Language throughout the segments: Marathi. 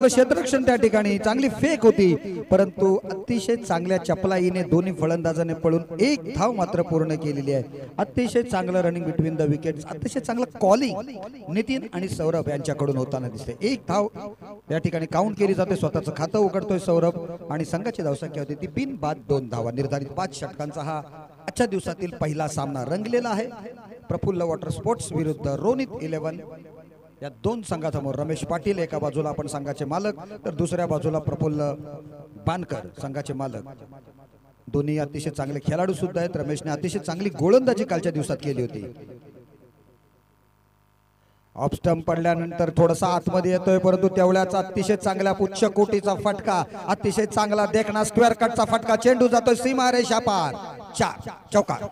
क्षेत्ररक्षण त्या ठिकाणी चांगली फेक होती, परंतु अतिशय चांगल्या चपलाईने दोन्ही फलंदाजाने पळून एक धाव मात्र पूर्ण केलेली आहे। अतिशय चांगलं रनिंग बिटवीन द विकेट्स, अतिशय चांगलं कॉलिंग नितीन आणि सौरभ यांच्याकडून होताना दिसते। एक धाव या ठिकाणी काउंट केली जाते, स्वतःचं खातं उघडतोय सौरभ आणि संघाची धावसंख्या होती ती बिनबाद 2 धावा। निर्धारित 5 षटकांचा हा आजच्या दिवसातील पहिला सामना रंगलेला आहे। प्रफुल्ल वॉटर स्पोर्ट्स विरुद्ध रोनित 11 या दोन संघासमोर रमेश पाटील एका बाजूला आपण संघाचे मालक, तर दुसऱ्या बाजूला प्रफुल्ल बानकर संघाचे मालक। दोन्ही अतिशय चांगले खेळाडू सुद्धा आहेत। रमेशने अतिशय चांगली गोलंदाजी कालच्या दिवसात केली होती। ऑफ स्टंप पडल्यानंतर थोडासा आतमध्ये येतोय, परंतु तेवढ्याचा अतिशय चांगल्या उच्च कोटीचा फटका, अतिशय चांगला देखना स्क्वेअर कटचा फटका, चेंडू जातोय सीमारेषा पार, 4 चौकार।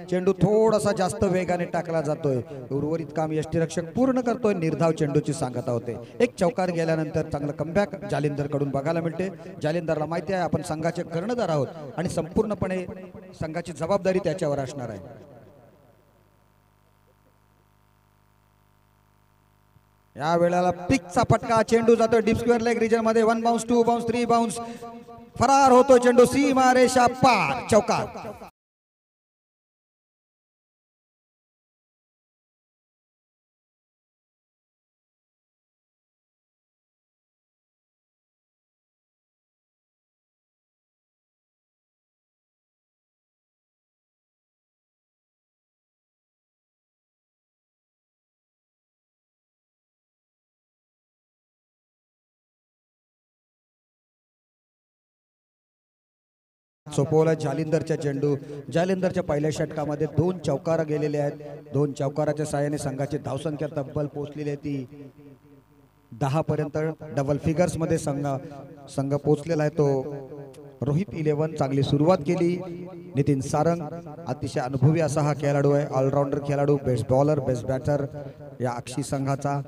चेंडू थोडासा जास्त वेगाने टाकला जातोय, उर्वरित काम यष्टीरक्षक पूर्ण करतोय। निर्धाव चेंडूची सांगता होते। एक चौकार गेल्यानंतर चांगलं कमबॅक जालिंदर कडून बघायला मिळते। जालिंदरला माहिती आहे आपण संघाचे कर्णधार आहोत आणि संपूर्णपणे संघाची जबाबदारी त्याच्यावर असणार आहे। या वेळेला पिकचा फटका, चेंडू जातोय डीप स्क्वेअर लेग रिजन मध्ये। 1 बाउन्स 2 बाउन्स 3 बाउन्स, फरार होतो चेंडू सीमारेषा पार, चौकार। सोपवला जालिंदरच्या चेंडू। जालिंदरच्या पहिल्या षटकामध्ये 2 चौकार गेलेले आहेत। 2 चौकाराच्या साहाय्याने संघाची धावसंख्या तब्बल पोहोचलेली आहे ती 10 पर्यंत, डबल फिगर्स मध्ये संघ पोहोचलेला आहे। तो रोहित 11 चांगली सुरुवात केली। नितीन सारंग अतिशय अनुभवी असा हा खेळाडू आहे, ऑलराऊंडर खेळाडू, बेस्ट बॉलर, बेस्ट बॅटर या अक्षी संघाचा।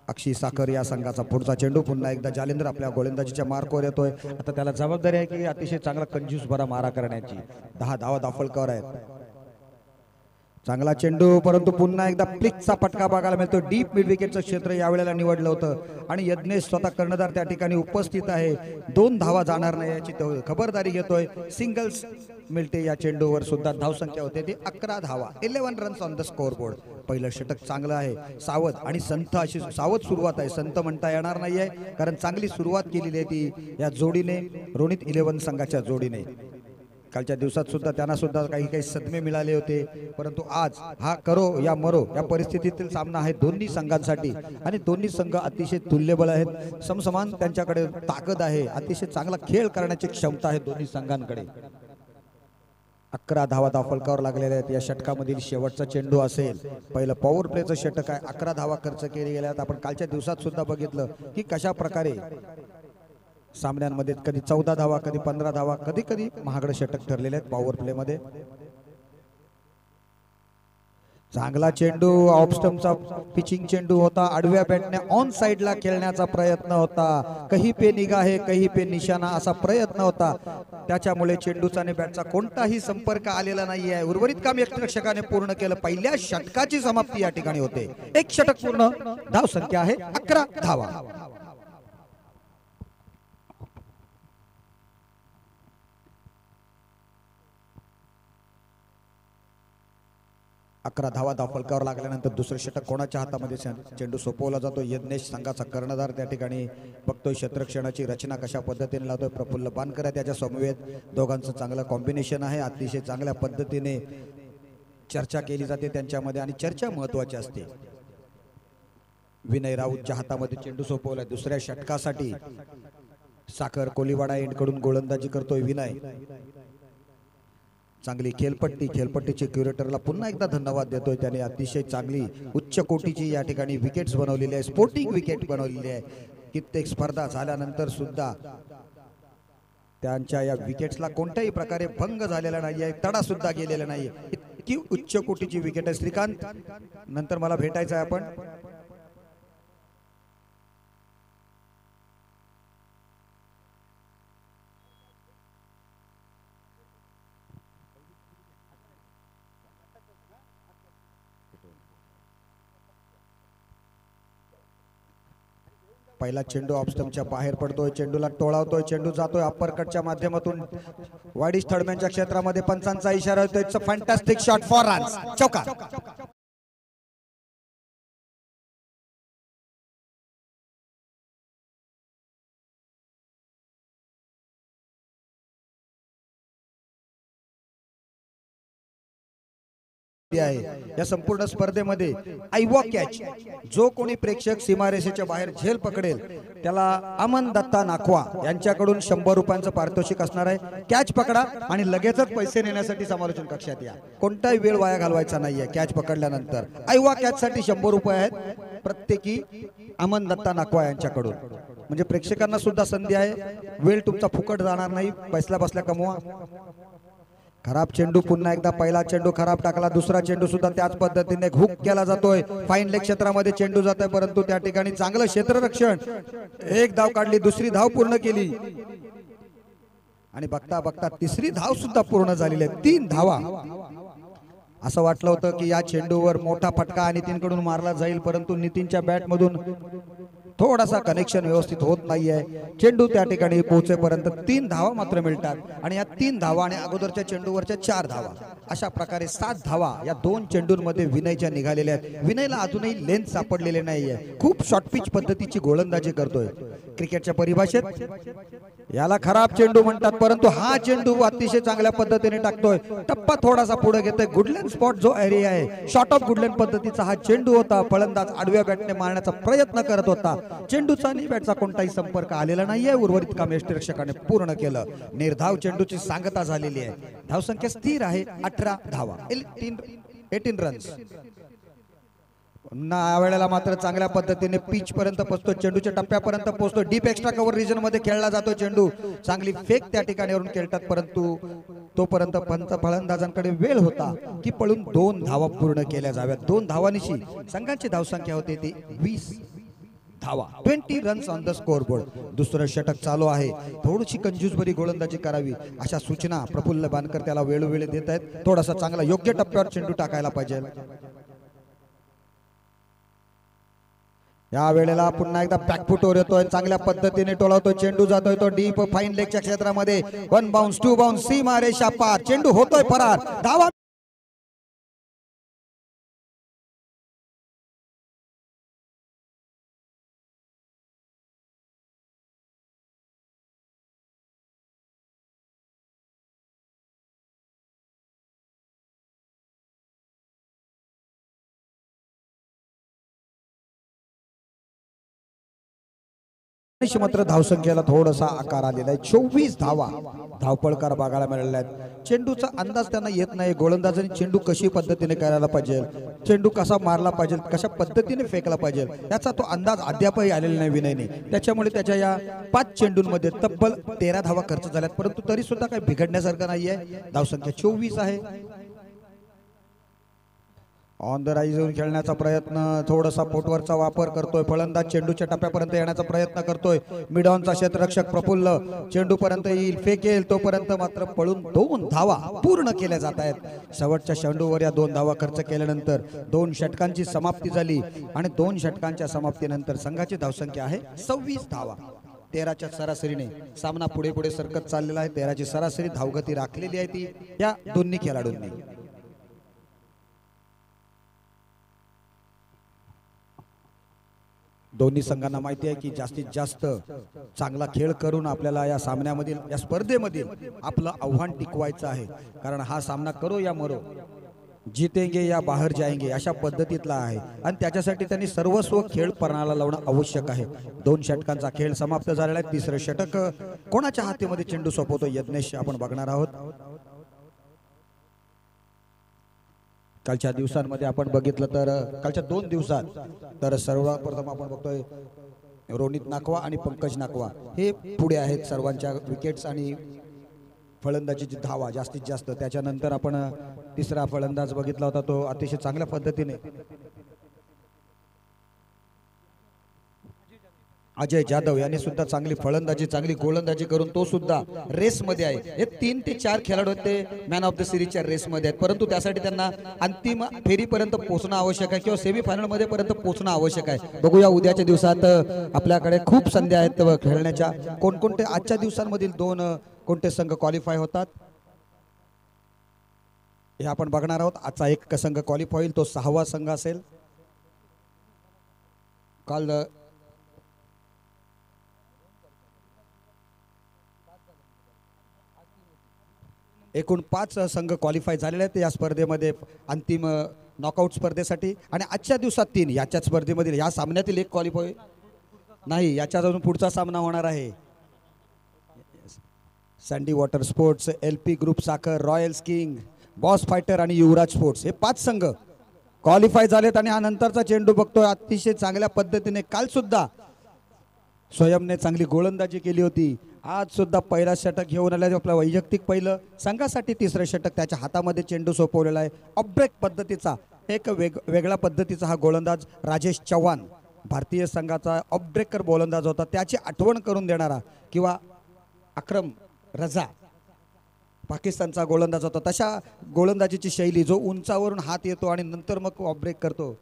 अक्षी साखर या संघाचा पुढचा चेंडू, पुन्हा एकदा जालिंदर आपल्या गोलंदाजीच्या मार्कवर येतोय। आता त्याला जबाबदारी आहे की अतिशय चांगला कंजूस भरा मारा करण्याची। 10 धावा दाफलकर आहेत। चांगला चेंडू, परंतु पुन्हा एकदा प्लिकचा फटका बघायला मिळतो। डीप मिड विकेटचं क्षेत्र यावेळेला निवडलं होतं आणि यज्ञेश स्वतः कर्णधार त्या ठिकाणी उपस्थित आहे। 2 धावा जाणार नाही याची खबरदारी घेतोय। सिंगल्स मिळते या चेंडूवर सुद्धा। धावसंख्या होते ती 11 धावा, 11 runs on the score board. पहिलं षटक चांगलं आहे। सावध आणि संथ अशी सावध सुरुवात आहे, संत म्हणता येणार नाहीये कारण चांगली सुरुवात केलेली आहे ती या जोडीने, रोनित 11 संघाच्या जोडीने। कालच्या दिवसात सुद्धा त्यांना सुद्धा काही सदमे मिळाले होते, परंतु आज हा करो या मरो या परिस्थितीतील सामना आहे दोन्ही संघांसाठी आणि दोन्ही संघ अतिशय तुल्यबळ आहेत। समसमान त्यांच्याकडे ताकद आहे, अतिशय चांगला खेळ करण्याची क्षमता आहे दोन्ही संघांकडे। 11 धावा दाफलकावर लागलेल्या आहेत। या षटकामधील शेवटचा चेंडू असेल, पहिलं पॉवर प्लेचं षटक आहे। 11 धावा खर्च केले गेल्या आहेत। आपण कालच्या दिवसात सुद्धा बघितलं की कशा प्रकारे सामन्यांमध्ये कधी 14 धावा, कधी 15 धावा, कधी कधी महागडे षटक ठरलेले आहेत पॉवर प्ले मध्ये। चांगला चेंडू, ऑफ स्टंपचा पिचिंग चेंडू होता। आडव्या बॅटने ऑन साइडला खेळण्याचा प्रयत्न होता। कहीं पे निगाहे कहीं पे निशाणा असा प्रयत्न होता, त्याच्यामुळे चेंडूचा आणि बॅटचा कोणताही संपर्क आलेला नाहीये। उर्वरित काम यष्टीरक्षकाने पूर्ण केलं। पहिल्या षटकाची समाप्ती या ठिकाणी होते। एक षटक पूर्ण, धावसंख्या आहे 11 धावा। 11 धावा दाफलकावर लागल्यानंतर दुसरे षटक कोणाच्या हातामध्ये चेंडू सोपवला जातो। यज्ञेश संघाचा कर्णधार त्या ठिकाणी बघतोय क्षेत्ररक्षणाची रचना कशा पद्धतीने लावतोय। प्रफुल्ल बानकर त्याच्या समवेत दोघांचं चांगलं कॉम्बिनेशन आहे। अतिशय चांगल्या पद्धतीने चर्चा केली जाते त्यांच्यामध्ये आणि चर्चा महत्त्वाची असते। विनय राऊतच्या हातामध्ये चेंडू सोपवलाय दुसऱ्या षटकासाठी. साखर कोलीवाडा एंडकडून गोलंदाजी करतोय विनय. चांगली खेळपट्टीचे क्युरेटरला पुन्हा एकदा धन्यवाद देतोय. त्याने अतिशय चांगली उच्च कोटीची या ठिकाणी विकेट्स बनवलेली आहे, स्पोर्टिंग विकेट बनवलेली आहे. कित्येक स्पर्धा झाल्यानंतर सुद्धा त्यांच्या या विकेट्सला कोणत्याही प्रकारे भंग झालेला नाहीये, तडा सुद्धा गेलेला नाहीये. इतकी उच्च कोटीची विकेट आहे. श्रीकांत नंतर मला भेटायचं आहे आपण. पहिला चेंडू ऑफ स्टंपच्या बाहेर पडतोय, चेंडूला टोळावतोय, चेंडू जातोय अप्पर कटच्या माध्यमातून वाडीज थडम्यांच्या क्षेत्रामध्ये. पंचांचा इशारा होतोय. It's a fantastic shot for runs. चौकार. या संपूर्ण स्पर्धेमध्ये आयवा कॅच जो कोणी प्रेक्षक सीमारेषेच्या बाहेर झेल पकडेल त्याला अमन दत्ता नाखवा यांच्याकडून 100 रुपयांचं पारितोषिक असणार आहे. कॅच पकडा आणि लगेचच पैसे नेण्यासाठी समालोचन कक्षात या. कोणताही वेळ वाया घालवायचा नाहीये. कॅच पकडल्यानंतर आयवा कॅच साठी 100 रुपये आहेत प्रत्येकी अमन दत्ता नाखवा यांच्याकडून. म्हणजे प्रेक्षकांना सुद्धा संधी आहे. वेळ तुमचा फुकट जाणार नाही. बसल्या बसल्या कमवा. खराब चेंडू पुन्हा एकदा. पहिला चेंडू खराब टाकला, दुसरा चेंडू सुद्धा त्याच पद्धतीने हुक केला जातोय. फाईन लेग क्षेत्रामध्ये चेंडू जातोय, परंतु त्या ठिकाणी चांगलं क्षेत्ररक्षण. एक धाव काढली, दुसरी धाव पूर्ण केली आणि बघता बघता तिसरी धाव सुद्धा पूर्ण झालेली आहे. 3 धावा. असं वाटलं होतं की या चेंडूवर मोठा फटका नितीनकडून मारला जाईल, परंतु नितीनच्या बॅट मधून थोडासा कनेक्शन व्यवस्थित होत नाहीये. चेंडू त्या ठिकाणी पोहोचेपर्यंत 3 धावा मात्र मिळतात आणि या 3 धावा आणि अगोदरच्या चेंडूवरच्या 4 धावा, अशा प्रकारे 7 धावा या 2 चेंडूंमध्ये विनयच्या निघालेल्या आहेत. विनयला अजूनही लेंथ सापडलेले नाहीये. खूप शॉर्ट पिच पद्धतीची गोलंदाजी करतोय. क्रिकेटच्या परिभाषेत याला खराब चेंडू म्हणतात, परंतु हा चेंडू अतिशय चांगल्या पद्धतीने टाकतोय. टप्पा थोडासा पुढे घेतोय. गुडलँड स्पॉट जो एरिया आहे, शॉर्ट ऑफ गुडलँड पद्धतीचा हा चेंडू होता. फलंदाज आडव्या बॅटने मारण्याचा प्रयत्न करत होता. चेंडूचा आणि बॅटचा कोणताही संपर्क आलेला नाहीये. उर्वरित काम यष्टिरक्षकाने पूर्ण केलं. निर्धाव चेंडूची सांगता झालेली आहे. धावसंख्या स्थिर आहे 18 धावा, 18 रन्स. यावेळेला मात्र चांगल्या पद्धतीने पिच पर्यंत पोहोचतो, चेंडूच्या टप्प्यापर्यंत पोहोचतो. डीप एक्स्ट्रा कव्हर रिजन मध्ये खेळला जातो चेंडू. चांगली फेक त्या ठिकाणी वरून खेळतात, परंतु तोपर्यंत फलंदाजांकडे वेळ होता की पळून 2 धावा पूर्ण केल्या जाव्यात. 2 धावांची संघाची धावसंख्या होती ती 20 धावा. 20 runs on the score board. दुसरं षटक चालू आहे. थोडीशी कंजूसभरी गोलंदाजी करावी अशा सूचना प्रफुल्ल बानकर त्याला वेळोवेळी देत आहेत. थोडासा चांगला योग्य टप्प्यावर चेंडू टाकायला पाहिजे. या वेळेला पुन्हा एकदा बॅकफुटवर येतोय, चांगल्या पद्धतीने टोळवतोय. चेंडू जातोय तो डीप फाईन लेगच्या क्षेत्रामध्ये. 1 बाउन्स 2 बाउन्स सीमा रेषा पार. चेंडू होतोय फरार. धावा मात्र धावसंख्येला थोडासा आकार आलेला आहे. 24 धावा धावपळकार बघायला मिळाल्या आहेत. चेंडूचा अंदाज त्यांना येत नाही. गोलंदाजांनी चेंडू कशी पद्धतीने करायला पाहिजे, चेंडू कसा मारला पाहिजे, कशा पद्धतीने फेकला पाहिजे याचा तो अंदाज अद्यापही आलेला नाही विनयने. त्याच्यामुळे त्याच्या या 5 चेंडूंमध्ये तब्बल 13 धावा खर्च झाल्यात, परंतु तरी सुद्धा काही बिघडण्यासारखं नाहीये. धावसंख्या 24 आहे. ऑन द राईज येऊन खेळण्याचा प्रयत्न, थोडासा फुटवरचा वापर करतोय फलंदाज. चेंडूच्या टप्प्यापर्यंत येण्याचा प्रयत्न करतोय. मिड ऑनचा क्षेत्ररक्षक प्रफुल्ल चेंडू पर्यंत येईल, फेकेल तोपर्यंत मात्र पळून 2 धावा पूर्ण केल्या जात आहेत. शेवटच्या चेंडूवर या 2 धावा खर्च केल्यानंतर 2 षटकांची समाप्ती झाली आणि 2 षटकांच्या समाप्तीनंतर संघाची धावसंख्या आहे 26 धावा. 13च्या सरासरीने सामना पुढे पुढे सरकत चाललेला आहे. 13ची सरासरी धावगती राखलेली आहे ती या दोन्ही खेळाडूंनी. दोन्ही संघांना माहिती आहे की जास्तीत जास्त चांगला खेळ करून आपल्याला या सामन्यामधील, या स्पर्धेमधील आपलं आव्हान टिकवायचं आहे. कारण हा सामना करो या मरो जीतेंगे या बाहेर जाएंगे अशा पद्धतीतला आहे आणि त्याच्यासाठी त्यांनी सर्वस्व खेळ पणाला लावणं आवश्यक आहे. 2 षटकांचा खेळ समाप्त झालेला आहे. तिसरं षटक कोणाच्या हातीमध्ये चेंडू सोपवतो यज्ञेश आपण बघणार आहोत. कालच्या दिवसांमध्ये आपण बघितलं तर कालच्या 2 दिवसात तर सर्वप्रथम आपण बघतोय रोनित नाकवा आणि पंकज नाकवा हे पुढे आहेत सर्वांच्या विकेट्स आणि फलंदाजीची धावा जास्तीत जास्त. त्याच्यानंतर आपण तिसरा फलंदाज बघितला होता तो अतिशय चांगल्या पद्धतीने अजय जाधव यांनी सुद्धा चांगली फलंदाजी चांगली गोलंदाजी करून तो सुद्धा रेसमध्ये आहे. हे 3 ते 4 खेळाडू होते मॅन ऑफ द सिरीजच्या रेसमध्ये आहेत, परंतु त्यासाठी त्यांना अंतिम फेरीपर्यंत पोहोचणं आवश्यक आहे किंवा सेमीफायनल मध्ये पर्यंत पोहोचणं आवश्यक आहे. बघूया उद्याच्या दिवसात आपल्याकडे खूप संधी आहेत खेळण्याच्या. कोणकोणते आजच्या दिवसांमधील 2 कोणते संघ क्वालिफाय होतात हे आपण बघणार आहोत. आजचा एक संघ क्वालिफाय होईल तो 6वा संघ असेल. काल एकूण 5 संघ क्वालिफाय झालेले आहेत या स्पर्धेमध्ये अंतिम नॉकआउट स्पर्धेसाठी आणि आजच्या दिवसात 3 याच्या स्पर्धेमधील या सामन्यातील एक क्वालिफाय नाही. याच्या अजून पुढचा सामना होणार आहे. Sandy water sports, LP group साखर, रॉयल्स किंग, बॉस फायटर आणि युवराज स्पोर्ट्स हे 5 संघ क्वालिफाय झालेत आणि हा नंतरचा चेंडू बघतोय अतिशय चांगल्या पद्धतीने. काल सुद्धा स्वयंने चांगली गोलंदाजी केली होती. आज सुद्धा पहिला षटक घेऊन आला. आपला वैयक्तिक पहिलं संघासाठी तिसरं षटक त्याच्या हातामध्ये चेंडू सोपवलेला आहे. ऑफब्रेक पद्धतीचा एक वेगळ्या पद्धतीचा हा गोलंदाज राजेश चव्हाण भारतीय संघाचा ऑफब्रेकर गोलंदाज होता. त्याची आठवण करून देणारा किंवा अक्रम रजा पाकिस्तानचा गोलंदाज होता. तशा गोलंदाजीची शैली जो उंचावरून हात येतो आणि नंतर मग ऑफब्रेक करतो.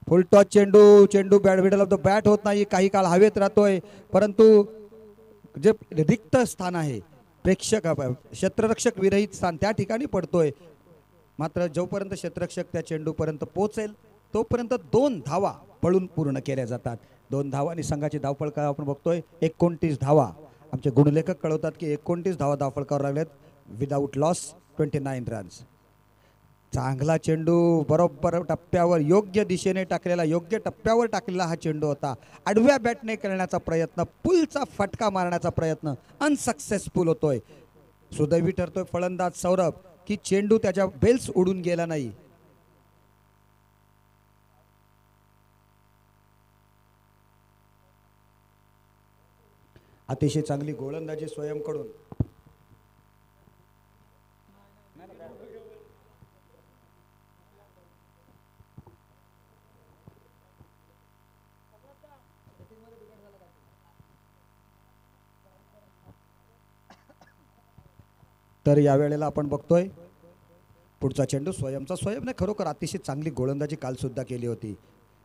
फुल टॉस चेंडू चेंडू बॅट ऑफ द बॅट होत नाही. काही काळ हवेत राहतोय, परंतु जे रिक्त स्थान आहे प्रेक्षक क्षेत्ररक्षक विरहित स्थान त्या ठिकाणी पडतोय. मात्र जोपर्यंत क्षेत्ररक्षक त्या चेंडूपर्यंत पोहोचेल तोपर्यंत 2 धावा पळून पूर्ण केल्या जातात. 2 धावा आणि संघाची धावफलक आपण बघतोय 29 धावा. आमचे गुणलेखक कळवतात की 29 धावा धावफलकावर लागल्यात विदाऊट लॉस 29 रन्स. चांगला चेंडू बरोबर टप्प्यावर योग्य दिशेने टाकलेला योग्य टप्प्यावर टाकलेला हा चेंडू होता. आडव्या बॅटने करण्याचा प्रयत्न पुलचा फटका मारण्याचा प्रयत्न अनसक्सेसफुल होतोय. सुदैवी ठरतोय फलंदाज सौरभ की चेंडू त्याच्या बेल्स उडून गेला नाही. अतिशय चांगली गोलंदाजी स्वयंकडून. तर या वेळेला आपण बघतोय पुढचा चेंडू स्वयंने खरोखर अतिशय चांगली गोलंदाजी काल सुद्धा केली होती.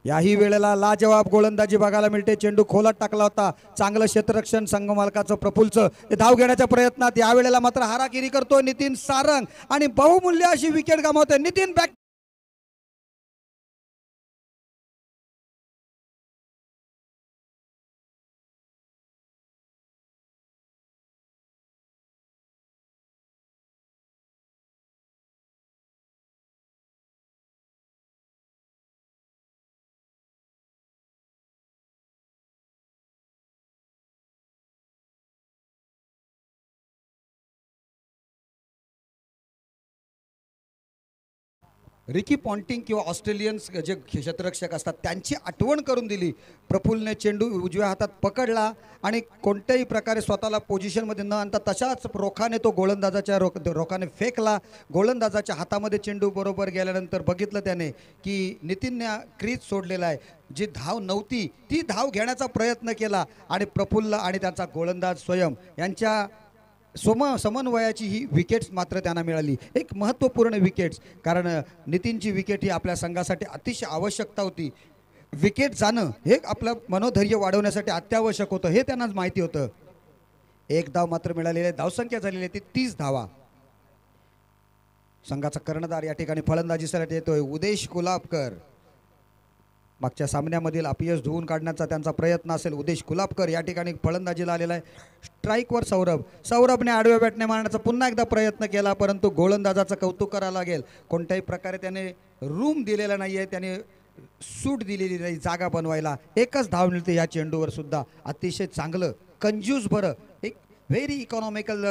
याही वेळेला लाजवाब गोलंदाजी बघायला मिळते. चेंडू खोलात टाकला होता. चांगलं क्षेत्ररक्षण संघ मालकाचं प्रफुलचं धाव घेण्याच्या प्रयत्नात यावेळेला मात्र हाराकिरी करतोय नितीन सारंग आणि बहुमूल्य अशी विकेट गमावतोय. नितीन बॅक रिकी पॉन्टिंग किंवा ऑस्ट्रेलियन्स जे क्षेत्ररक्षक असतात त्यांची आठवण करून दिली. प्रफुल्लने चेंडू उजव्या हातात पकडला आणि कोणत्याही प्रकारे स्वतःला पोझिशनमध्ये न आणता तशाच रोखाने तो गोलंदाजाच्या रोखाने फेकला. गोलंदाजाच्या हातामध्ये चेंडू बरोबर गेल्यानंतर बघितलं त्याने की नितीनने क्रीज सोडलेला आहे. जी धाव नव्हती ती धाव घेण्याचा प्रयत्न केला आणि प्रफुल्ल आणि त्यांचा गोलंदाज स्वयं यांच्या समन्वयाची ही विकेट्स मात्र त्यांना मिळाली. एक महत्त्वपूर्ण विकेट्स, कारण नितीनची विकेट ही आपल्या संघासाठी अतिशय आवश्यकता होती. विकेट जाणं हे आपलं मनोधैर्य वाढवण्यासाठी अत्यावश्यक होतं हे त्यांनाच माहिती होतं. 1 धाव मात्र मिळालेली आहे. धावसंख्या झालेली आहे ती 30 धावा. संघाचा कर्णधार या ठिकाणी फलंदाजीसाठी येतोय उदेश कुलाबकर. मागच्या सामन्यामधील अपयश धुवून काढण्याचा त्यांचा प्रयत्न असेल. उदेश कुलापकर या ठिकाणी फलंदाजीला आलेला आहे. स्ट्राईकवर सौरभने आडव्या बॅटने मारण्याचा पुन्हा एकदा प्रयत्न केला, परंतु गोलंदाजाचं कौतुक करावं लागेल. कोणत्याही प्रकारे त्याने रूम दिलेला नाही आहे, त्याने सूट दिलेली नाही जागा बनवायला. एकच धाव मिळते या चेंडूवर सुद्धा. अतिशय चांगलं कंज्यूस बरं एक व्हेरी इकॉनॉमिकल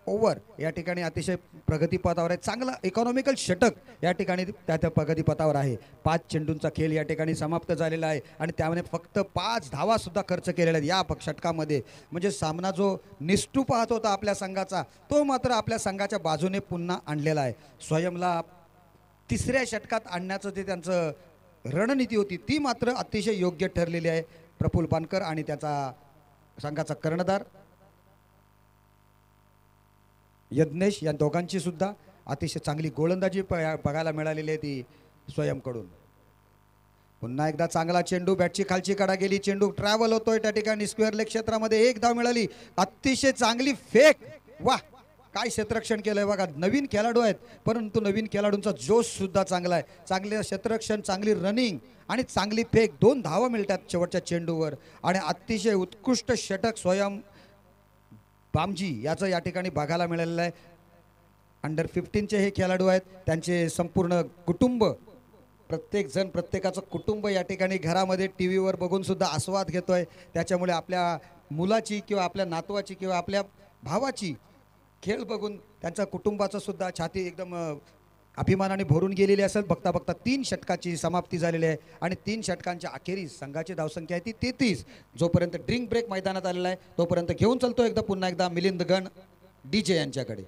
ओव्हर या ठिकाणी अतिशय प्रगतीपथावर आहे. चांगला इकॉनॉमिकल षटक या ठिकाणी त्या प्रगतीपथावर आहे. 5 चेंडूंचा खेळ या ठिकाणी समाप्त झालेला आहे आणि त्यामध्ये फक्त 5 धावा सुद्धा खर्च केलेल्या आहेत या षटकामध्ये. म्हणजे सामना जो निष्ठू पाहत होता आपल्या संघाचा, तो मात्र आपल्या संघाच्या बाजूने पुन्हा आणलेला आहे. स्वयंला तिसऱ्या षटकात आणण्याचं जे त्यांचं रणनीती होती ती मात्र अतिशय योग्य ठरलेली आहे. प्रफुल्ल पानकर आणि त्याचा संघाचा कर्णधार यज्ञेश या दोघांची सुद्धा अतिशय चांगली गोलंदाजी बघायला मिळालेली आहे ती स्वयंकडून. पुन्हा एकदा चांगला चेंडू, बॅटची खालची कडा गेली, चेंडू ट्रॅव्हल होतोय त्या ठिकाणी स्क्वेअर लेग क्षेत्रामध्ये. 1 धाव मिळाली. अतिशय चांगली फेक. वाह, काय क्षेत्ररक्षण केलंय बघा. नवीन खेळाडू आहेत परंतु नवीन खेळाडूंचा जोश सुद्धा चांगला आहे. चांगले क्षेत्ररक्षण, चांगली रनिंग आणि चांगली फेक. 2 धावा मिळतात शेवटच्या चेंडूवर आणि अतिशय उत्कृष्ट षटक स्वयं बामजी याचं या ठिकाणी बघायला मिळालेलं आहे. अंडर 15चे हे खेळाडू आहेत. त्यांचे संपूर्ण कुटुंब, प्रत्येक जण प्रत्येकाचं कुटुंब या ठिकाणी घरामध्ये टी व्हीवर बघून सुद्धा आस्वाद घेतोय. त्याच्यामुळे आपल्या मुलाची किंवा आपल्या नातवाची किंवा आपल्या भावाची खेळ बघून त्यांच्या कुटुंबाचं सुद्धा छाती एकदम अभिमानाने भरून गेलेली असेल. बघता बघता 3 षटकाची समाप्ती झालेली आहे आणि 3 षटकांच्या अखेरीस संघाची धावसंख्या आहे ती 33. जोपर्यंत ड्रिंक ब्रेक मैदानात आलेला आहे तोपर्यंत घेऊन चलतो पुन्हा एकदा मिलिंद गण डीजे यांच्याकडे.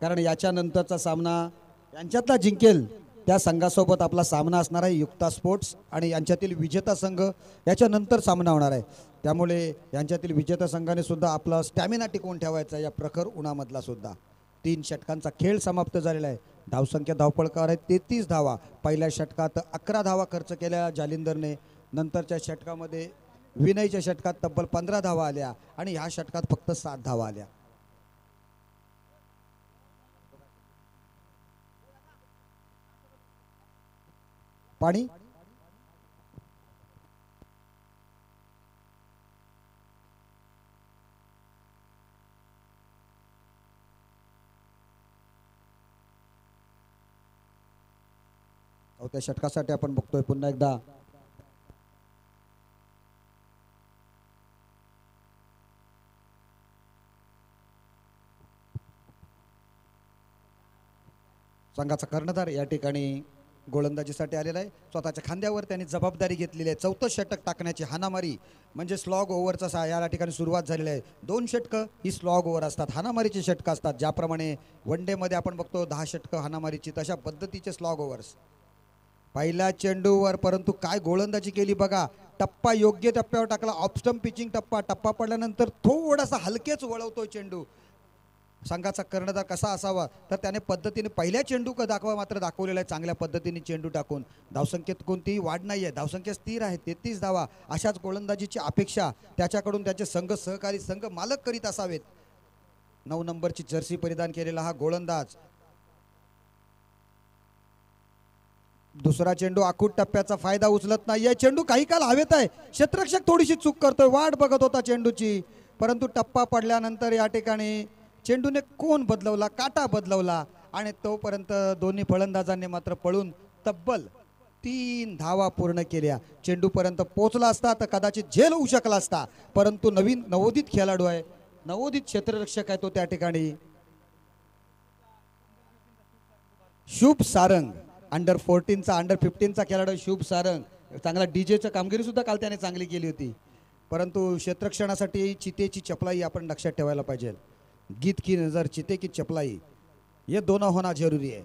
कारण याच्यानंतरचा सामना यांच्यातला जिंकेल त्या संघासोबत आपला सामना असणार आहे युक्ता स्पोर्ट्स आणि यांच्यातील विजेता संघ याच्यानंतर सामना होणार आहे. त्यामुळे यांच्यातील विजेता संघाने सुद्धा आपला स्टॅमिना टिकवून ठेवायचा या प्रखर उन्हामधला सुद्धा. 3 षटकांचा खेळ समाप्त झालेला आहे. धावसंख्या धावपळकावर आहे 33 धावा. पहिल्या षटकात 11 धावा खर्च केल्या जालिंदरने. नंतरच्या षटकामध्ये विनयच्या षटकात तब्बल 15 धावा आल्या आणि ह्या षटकात फक्त 7 धावा आल्या. पाणी त्या षटकासाठी आपण बघतोय पुन्हा एकदा संघाचा कर्णधार या ठिकाणी गोलंदाजीसाठी आलेला आहे. स्वतःच्या खांद्यावर त्यांनी जबाबदारी घेतलेली आहे. 4थं षटक टाकण्याची हाणामारी म्हणजे स्लॉग ओव्हरचा या ठिकाणी सुरुवात झालेली आहे. 2 षटकं ही स्लॉग ओव्हर असतात, हाणामारीची षटकं असतात. ज्याप्रमाणे वन डे मध्ये आपण बघतो 10 षटकं हाणामारीची, तशा पद्धतीचे स्लॉग ओव्हर्स. पहिल्या चेंडूवर परंतु काय गोलंदाजी केली बघा. टप्पा योग्य टप्प्यावर टाकला. ऑफस्टंप पिचिंग टप्पा पडल्यानंतर थोडासा हलकेच वळवतोय चेंडू. संघाचा कर्णधार कसा असावा तर त्याने पद्धतीने पहिल्या चेंडू मात्र दाखवलेला आहे. चांगल्या पद्धतीने चेंडू टाकून धावसंख्येत कोणतीही वाढ नाही आहे. धावसंख्या स्थिर आहे 33 धावा. अशाच गोलंदाजीची अपेक्षा त्याच्याकडून त्याचे संघ सहकारी संघ मालक करीत असावेत. 9 नंबरची जर्सी परिधान केलेला हा गोलंदाज. दुसरा चेंडू आखूट टप्प्याचा फायदा उचलत नाहीये. चेंडू काही काल हवेत आहे. क्षेत्ररक्षक थोडीशी चूक करतोय. वाट बघत होता चेंडूची, परंतु टप्पा पडल्यानंतर या ठिकाणी चेंडूने कोण बदलवला, काटा बदलवला आणि तोपर्यंत दोन्ही फलंदाजांनी मात्र पळून तब्बल 3 धावा पूर्ण केल्या. चेंडूपर्यंत पोहोचला असता तर कदाचित झेल होऊ शकला असता, परंतु नवीन नवोदित खेळाडू आहे नवोदित क्षेत्ररक्षक आहे तो त्या ठिकाणी शुभ सारंग, अंडर 14चा अंडर 15चा खेळाडू शुभ सारंग. चांगला डीजेचं कामगिरी सुद्धा काल त्याने चांगली केली होती. परंतु क्षेत्ररक्षणासाठी चितेची चपलाई आपण लक्षात ठेवायला पाहिजे. गीत की नजर चिते की चपलाई ये दोनों होना जरुरी आहे.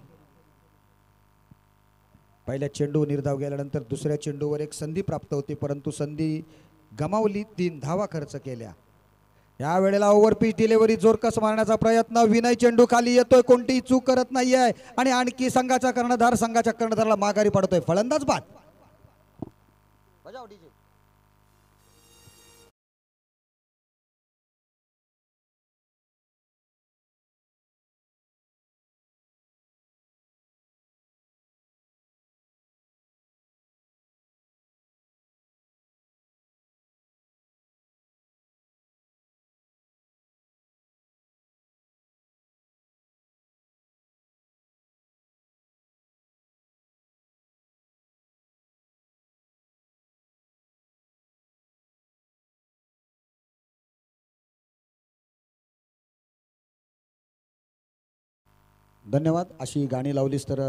पहिल्या चेंडू निर्धाव गेल्यानंतर दुसऱ्या चेंडूवर एक संधी प्राप्त होती परंतु संधी गमावली. 3 धावा खर्च केल्या. या वेळेला ओव्हरपिच डिलिव्हरी जोरकस मारण्याचा प्रयत्न. विनय चेंडू खाली येतोय, कोणतीही चूक करत नाहीये आणि आणखी संघाच्या कर्णधाराला माघारी पडतोय. फलंदाज बाद. धन्यवाद. अशी गाणी लावलीस तर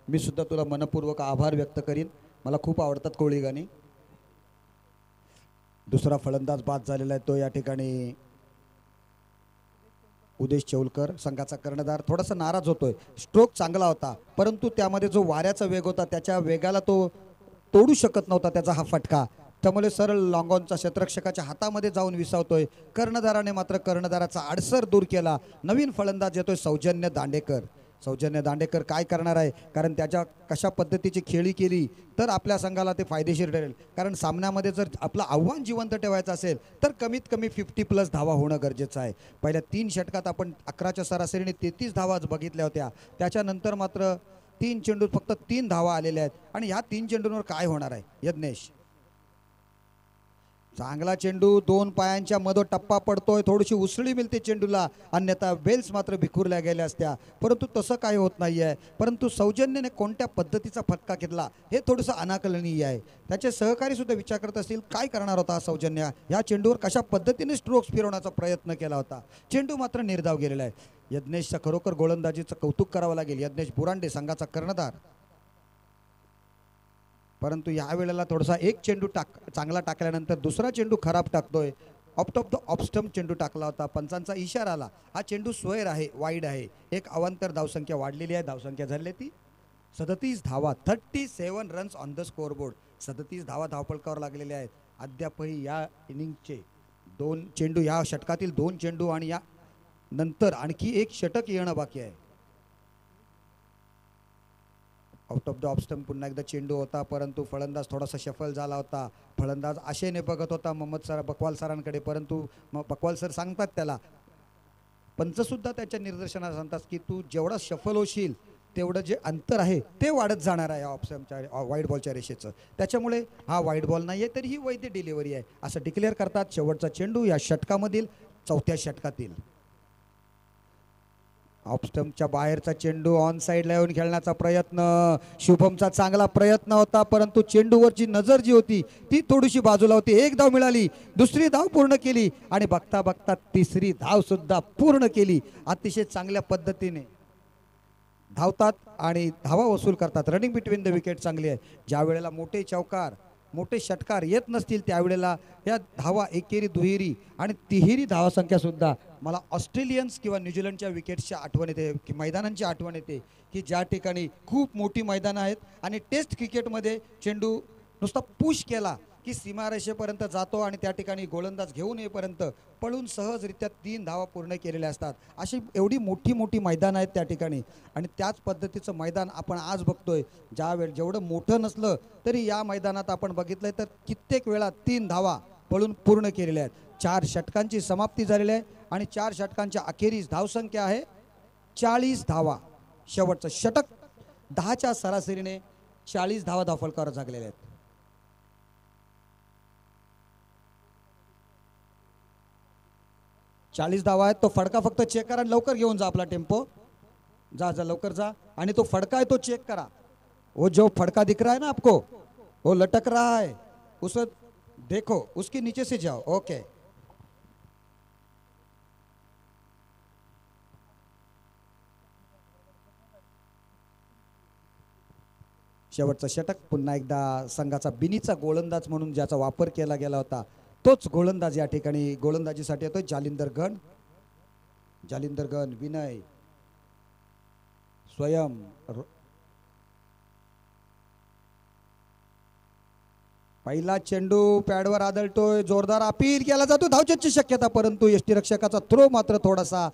मी सुद्धा तुला मनपूर्वक आभार व्यक्त करीन. मला खूप आवडतात कोळी गाणी. दुसरा फलंदाज बाद झालेला आहे तो या ठिकाणी उदेश चौलकर. संघाचा कर्णधार थोडासा नाराज होतोय. स्ट्रोक चांगला होता परंतु त्यामध्ये जो वाऱ्याचा वेग होता त्याच्या वेगाला तो तोडू शकत नव्हता त्याचा हा फटका. त्यामुळे सरळ लॉंगॉनचा क्षेत्ररक्षकाच्या हातामध्ये जाऊन विसावतोय. कर्णधाराने मात्र कर्णधाराचा आडसर दूर केला. नवीन फलंदाज येतोय सौजन्य दांडेकर. सौजन्य दांडेकर काय करणार आहे, कारण त्याच्या कशा पद्धतीची खेळी केली तर आपल्या संघाला ते फायदेशीर ठरेल. कारण सामन्यामध्ये जर आपलं आव्हान जिवंत ठेवायचं असेल तर कमीत कमी 50+ धावा होणं गरजेचं आहे. पहिल्या 3 षटकात आपण 11च्या सरासरीने 33 धावा बघितल्या होत्या. त्याच्यानंतर मात्र 3 चेंडूत फक्त 3 धावा आलेल्या आहेत आणि ह्या 3 चेंडूंवर काय होणार आहे यज्ञेश. चांगला चेंडू 2 पायांच्या मधो टप्पा पडतोय. थोडीशी उसळी मिळते चेंडूला, अन्यथा बेल्स मात्र भिखुरल्या गेल्या असत्या परंतु तसं काही होत नाहीये. परंतु सौजन्याने कोणत्या पद्धतीचा फटका घेतला हे थोडंसं अनाकलनीय आहे. त्याचे सहकारी सुद्धा विचार करत असतील काय करणार होता सौजन्य, या चेंडूवर कशा पद्धतीने स्ट्रोक्स फिरवण्याचा प्रयत्न केला होता. चेंडू मात्र निर्धाव गेलेला आहे. यज्ञेशचा खरोखर गोलंदाजीचं कौतुक करावं लागेल. यज्ञेश बुरांडे संघाचा कर्णधार. परंतु या वेळेला थोडासा एक चेंडू चांगला टाकल्यानंतर दुसरा चेंडू खराब टाकतोय. ऑफ द ऑफ स्टंप चेंडू टाकला होता. पंचांचा इशारा आला. हा चेंडू स्क्वेअर आहे, वाईड आहे. एक अवांतर धावसंख्या वाढलेली आहे. धावसंख्या झाली ती 37 धावा. 37 रन्स ऑन द स्कोअरबोर्ड. 37 धावा धावफलकावर लागलेल्या आहेत. अद्यापही या इनिंगचे 2 चेंडू, या षटकातील 2 चेंडू आणि या नंतर आणखी एक षटक येणं बाकी आहे. Out of the off stump पुन्हा एकदा चेंडू होता परंतु फलंदाज थोडासा शफल झाला होता. फलंदाज आशेने बघत होता बकवाल सरांकडे परंतु बकवाल सर सांगतात त्याला, पंचसुद्धा त्याच्या निर्देशनात सांगतात की तू जेवढा शफल होशील तेवढं जे अंतर आहे ते वाढत जाणार आहे ऑफ स्टंपच्या वाईड बॉलच्या रेषेचं. त्याच्यामुळे हा वाईड बॉल नाही आहे तरी ही वैध डिलिव्हरी आहे असं डिक्लेअर करतात. शेवटचा चेंडू या षटकामधील 4थ्या षटकातील. ऑफ स्टंपच्या बाहेरचा चेंडू ऑन साईडला येऊन खेळण्याचा प्रयत्न. शुभमचा चांगला प्रयत्न होता परंतु चेंडूवरची नजर जी होती ती थोडीशी बाजूला होती. 1 धाव मिळाली, दुसरी धाव पूर्ण केली आणि बघता बघता तिसरी धाव सुद्धा पूर्ण केली. अतिशय चांगल्या पद्धतीने धावतात आणि धावा वसूल करतात. रनिंग बिटवीन द विकेट चांगली आहे. ज्या वेळेला मोठे चौकार मोठे षटकार येत नसतील त्यावेळेला या धावा एकेरी दुहेरी आणि तिहेरी धावासंख्या सुद्धा मला ऑस्ट्रेलियन्स किंवा न्यूझीलंडच्या विकेट्सच्या आठवण येते की मैदानांची आठवण येते की ज्या ठिकाणी खूप मोठी मैदानं आहेत आणि टेस्ट क्रिकेटमध्ये चेंडू नुसता पुश केला की सीमारेषेपर्यंत जातो आणि त्या ठिकाणी गोलंदाज घेऊन येईपर्यंत पळून सहजरित्या 3 धावा पूर्ण केलेल्या असतात. अशी एवढी मोठी मोठी मैदानं आहेत त्या ठिकाणी आणि त्याच पद्धतीचं मैदान आपण आज बघतोय. जेवढं मोठं नसलं तरी या मैदानात आपण बघितलंय तर कित्येक वेळा 3 धावा पळून पूर्ण केलेल्या आहेत. 4 षटकांची समाप्ती झालेली आहे आणि 4 षटकांच्या अखेरीस धावसंख्या आहे 40 धावा. शेवटचं षटक 10च्या सरासरीने 40 धावा धावफलकावर जागलेल्या आहेत. चाळीस धावा आहेत. तो फडका फक्त चेक करा, लवकर घेऊन जा आपला टेम्पो. जा लवकर जा आणि तो फडका है तो चेक करा. वो जो फडका दिख रहा है ना आपको, वो लटक रहा है, उसे देखो, उसके नीचे से जाओ. ओके. शेवटचा षटक. पुन्हा एकदा संघाचा बिनीचा गोलंदाज म्हणून ज्याचा वापर केला गेला होता तोच गोलंदाज या ठिकाणी गोलंदाजीसाठी येतोय. जालिंदर गण, विनय, स्वयं, पहिला चेंडू पॅडवर आदळतोय, जोरदार अपील केला जातो, धावचेची शक्यता, परंतु यष्टीरक्षकाचा थ्रो मात्र थोडासा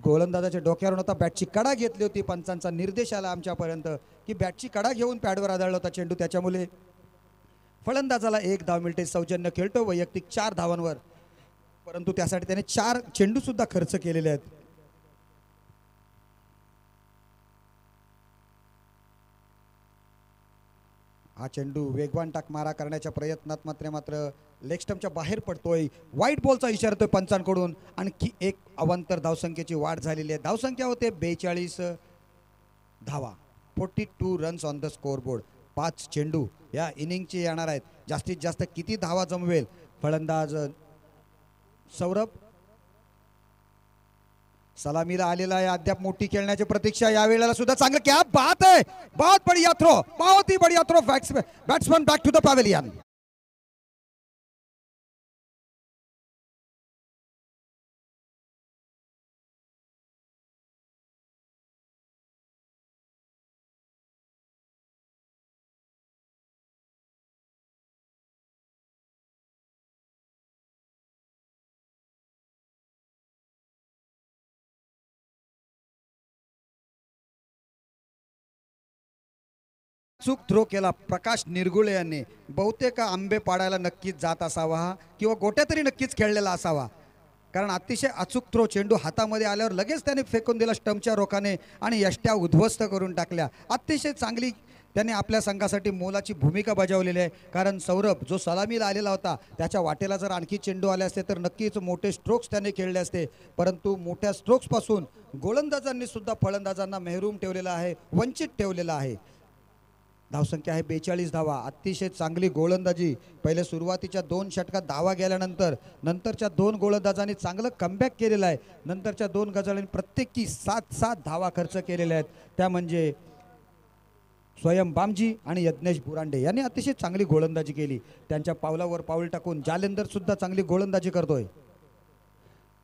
गोलंदाजाच्या डोक्यावर होता. बॅटची कडा घेतली होती, पंचांचा निर्देश आला आमच्यापर्यंत की बॅटची कडा घेऊन पॅडवर आदळला होता चेंडू, त्याच्यामुळे फलंदाजाला 1 धाव मिळते. सौजन्य खेळतो वैयक्तिक 4 धावांवर, परंतु त्यासाठी त्याने 4 चेंडू सुद्धा खर्च केलेले आहेत. हा चेंडू वेगवान टाक मारा करण्याच्या प्रयत्नात मात्र लेग स्टंपच्या बाहेर पडतोय. व्हाईट बॉलचा इशारा येतोय पंचांकडून. आणखी एक अवांतर धावसंख्येची वाढ झालेली आहे. धावसंख्या होते 42 धावा, 42 runs on the score board. 5 चेंडू या इनिंगचे येणार आहेत. जास्तीत जास्त किती धावा जमवेल फलंदाज सौरभ? सलामीला आलेला आहे, अद्याप मोठी खेळण्याची प्रतीक्षा. यावेळेला सुद्धा चांगलं, क्या बात है, बहुत बढ़िया थ्रो, बहुत ही बढ़िया throw. Batsman back to the pavilion. चूक थ्रो केला प्रकाश निरगुळे यांनी. बहुतेक आंबे पाडायला नक्कीच जात असावा किंवा गोट्या तरी नक्कीच खेळलेला असावा, कारण अतिशय अचूक थ्रो. चेंडू हातामध्ये आल्यावर लगेच त्याने फेकून दिला स्टंपच्या रोखाने आणि यष्ट्या उद्ध्वस्त करून टाकल्या. अतिशय चांगली त्याने आपल्या संघासाठी मोलाची भूमिका बजावलेली आहे, कारण सौरभ जो सलामीला आलेला होता त्याच्या वाटेला जर आणखी चेंडू आले असते तर नक्कीच मोठे स्ट्रोक्स त्याने खेळले असते, परंतु मोठ्या स्ट्रोक्सपासून गोलंदाजांनी सुद्धा फलंदाजांना महरूम ठेवलेला आहे, वंचित ठेवलेला आहे. धावसंख्या आहे 42 धावा. अतिशय चांगली गोलंदाजी. पहिले सुरुवातीच्या 2 षटकात धावा गेल्यानंतर नंतरच्या 2 गोलंदाजांनी चांगलं कमबॅक केलेलं आहे. नंतरच्या 2 गजालींनी प्रत्येकी 7 धावा खर्च केलेल्या आहेत. त्या म्हणजे स्वयं बामजी आणि यज्ञेश बुरांडे यांनी अतिशय चांगली गोलंदाजी केली. त्यांच्या पावलावर पाऊल टाकून जालिंदर सुद्धा चांगली गोलंदाजी करतोय.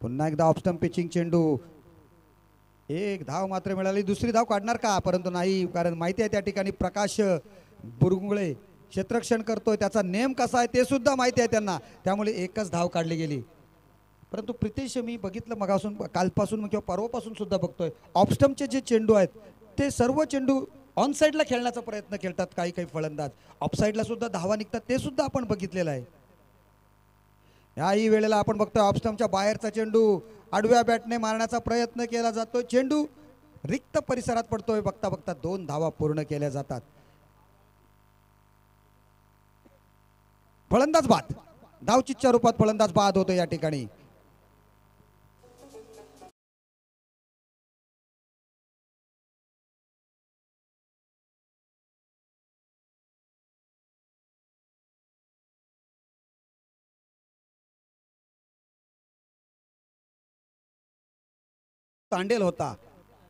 पुन्हा एकदा ऑफ स्टंप पिचिंग चेंडू. 1 धाव मात्र मिळाली. दुसरी धाव काढणार का? परंतु नाही, कारण माहिती आहे त्या ठिकाणी प्रकाश बुरगुळे क्षेत्ररक्षण करतोय, त्याचा नेम कसा आहे ते सुद्धा माहिती आहे त्यांना, त्यामुळे 1च धाव काढली गेली. परंतु प्रितेश, मी बघितलं मगापासून, कालपासून किंवा परवापासून सुद्धा बघतोय, ऑफ स्टंपचे जे चेंडू आहेत ते सर्व चेंडू ऑन साईडला खेळण्याचा प्रयत्न खेळतात काही फलंदाज. ऑफ साईडला सुद्धा धावा निघतात, ते सुद्धा आपण बघितलेलं आहे. याही वेळेला आपण बघतोय ऑफ स्टंपच्या बाहेरचा चेंडू आडव्या बॅटने मारण्याचा प्रयत्न केला जातोय. चेंडू रिक्त परिसरात पडतोय. बघता 2 धावा पूर्ण केल्या जातात. फलंदाज बाद. धावचीच्या रूपात फलंदाज बाद होतो या ठिकाणी. तांडेल होता.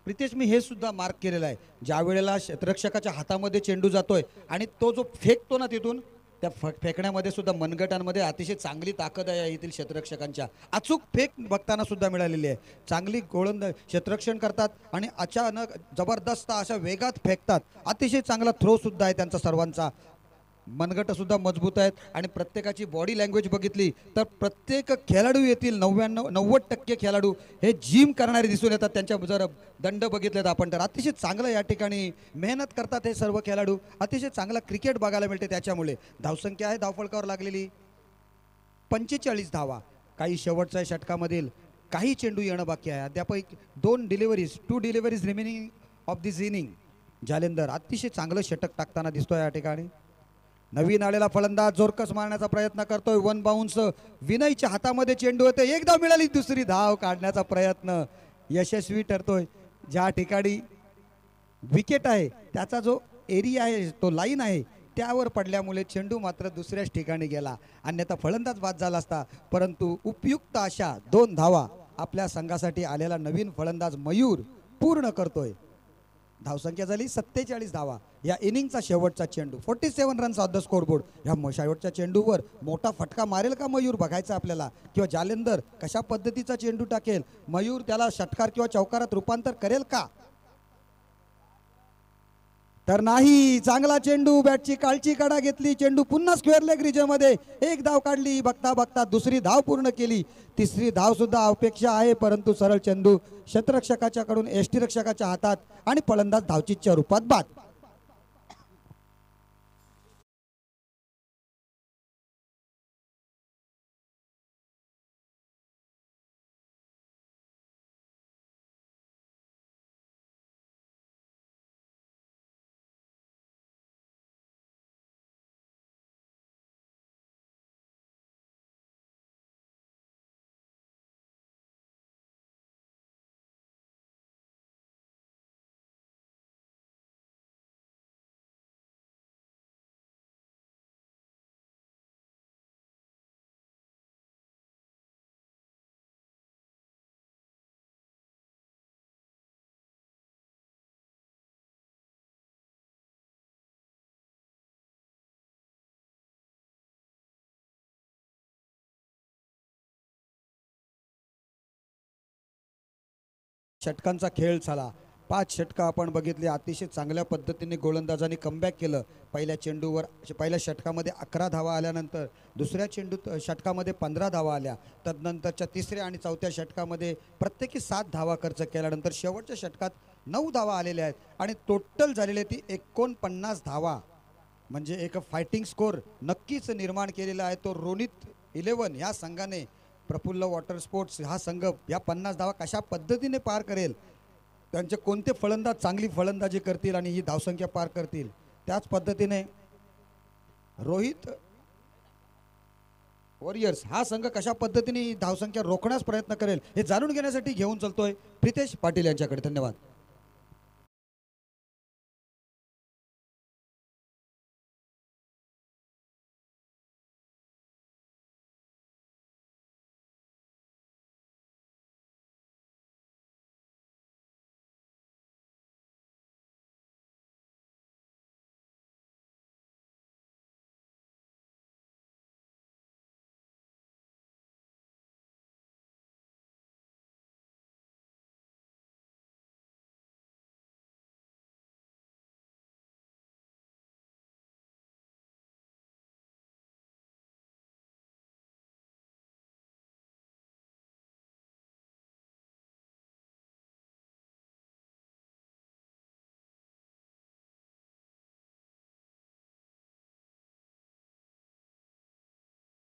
प्रितेश, मी हे सुद्धा मार्क केलेलं आहे, ज्या वेळेला क्षेत्ररक्षकाच्या हातामध्ये चेंडू जातोय आणि तो जो फेकतो ना तिथून, त्या फेकण्यामध्ये सुद्धा मनगटांमध्ये अतिशय चांगली ताकद आहे येथील क्षेत्ररक्षकांच्या. अचूक फेक बघताना सुद्धा मिळालेली आहे. चांगली गोलंदाज क्षेत्ररक्षण करतात आणि अचानक जबरदस्त अशा वेगात फेकतात. अतिशय चांगला थ्रो सुद्धा आहे त्यांचा सर्वांचा. मनगट सुद्धा मजबूत आहेत आणि प्रत्येकाची बॉडी लँग्वेज बघितली तर प्रत्येक खेळाडू येतील 90% खेळाडू हे जिम करणारे दिसून येतात. त्यांच्या जर दंड बघितलेत आपण तर अतिशय चांगलं या ठिकाणी मेहनत करतात हे सर्व खेळाडू. अतिशय चांगला क्रिकेट बघायला मिळते. त्याच्यामुळे धावसंख्या आहे धावफलकावर लागलेली 45 धावा. काही शेवटच्या षटकामधील काही चेंडू येणं बाकी आहे. अद्याप 2 deliveries remaining of this inning. Jalinder अतिशय चांगलं षटक टाकताना दिसतोय या ठिकाणी. नवीन आलेला फलंदाज जोरकस मारण्याचा प्रयत्न करतोय. 1 बाउन्स. विनयच्या हातामध्ये चेंडू होते. 1 धाव मिळाली. दुसरी धाव काढण्याचा प्रयत्न यशस्वी ठरतोय. ज्या ठिकाणी विकेट आहे त्याचा जो एरिया आहे, तो लाईन आहे, त्यावर पडल्यामुळे चेंडू मात्र दुसऱ्याच ठिकाणी गेला. अन्यथा फलंदाज बाद झाला असता. परंतु उपयुक्त अशा 2 धावा आपल्या संघासाठी आलेला नवीन फलंदाज मयूर पूर्ण करतोय. धावसंख्या झाली 47 धावा. या इनिंगचा शेवटचा चेंडू 47 रन्स ऑन द स्कोरबोर्ड. या शेवटच्या चेंडूवर मोठा फटका मारेल का मयूर बघायचं आपल्याला, किंवा जालेंदर कशा पद्धतीचा चेंडू टाकेल, मयूर त्याला षटकार किंवा चौकारात रूपांतर करेल का. तर नाही, चांगला चेंडू, बॅटची काळची कडा घेतली, चेंडू पुन्हा स्क्वेअर लेग रिजनमध्ये. एक धाव काढली, बघता बघता दुसरी धाव पूर्ण केली. तिसरी धाव सुद्धा अपेक्षा आहे, परंतु सरळ चेंडू क्षेत्ररक्षकाच्या कडून यष्टीरक्षकाच्या हातात आणि फलंदाज धावचीच्या रूपात बाद. षटकांचा खेळ झाला. 5 षटकं आपण बघितली. अतिशय चांगल्या पद्धतीने गोलंदाजांनी कमबॅक केलं. पहिल्या चेंडूवर पहिल्या षटकामध्ये 11 धावा आल्यानंतर दुसऱ्या षटकामध्ये 15 धावा आल्या. तदनंतरच्या तिसऱ्या आणि चौथ्या षटकामध्ये प्रत्येकी 7 धावा खर्च केल्यानंतर शेवटच्या षटकात 9 धावा आलेल्या आहेत आणि टोटल झालेली ती 49 धावा. म्हणजे एक फायटिंग स्कोर नक्कीच निर्माण केलेला आहे. तो रोनित 11 ह्या संघाने, प्रफुल्ल वॉटर स्पोर्ट्स हा संघ या 50 धावा कशा पद्धतीने पार करेल, त्यांचे कोणते फलंदाज चांगली फलंदाजी करतील आणि ही धावसंख्या पार करतील, त्याच पद्धतीने रोहित वॉरियर्स हा संघ कशा पद्धतीने ही धावसंख्या रोखण्यास प्रयत्न करेल हे जाणून घेण्यासाठी घेऊन चलतोय प्रितेश पाटील यांच्याकडे. धन्यवाद.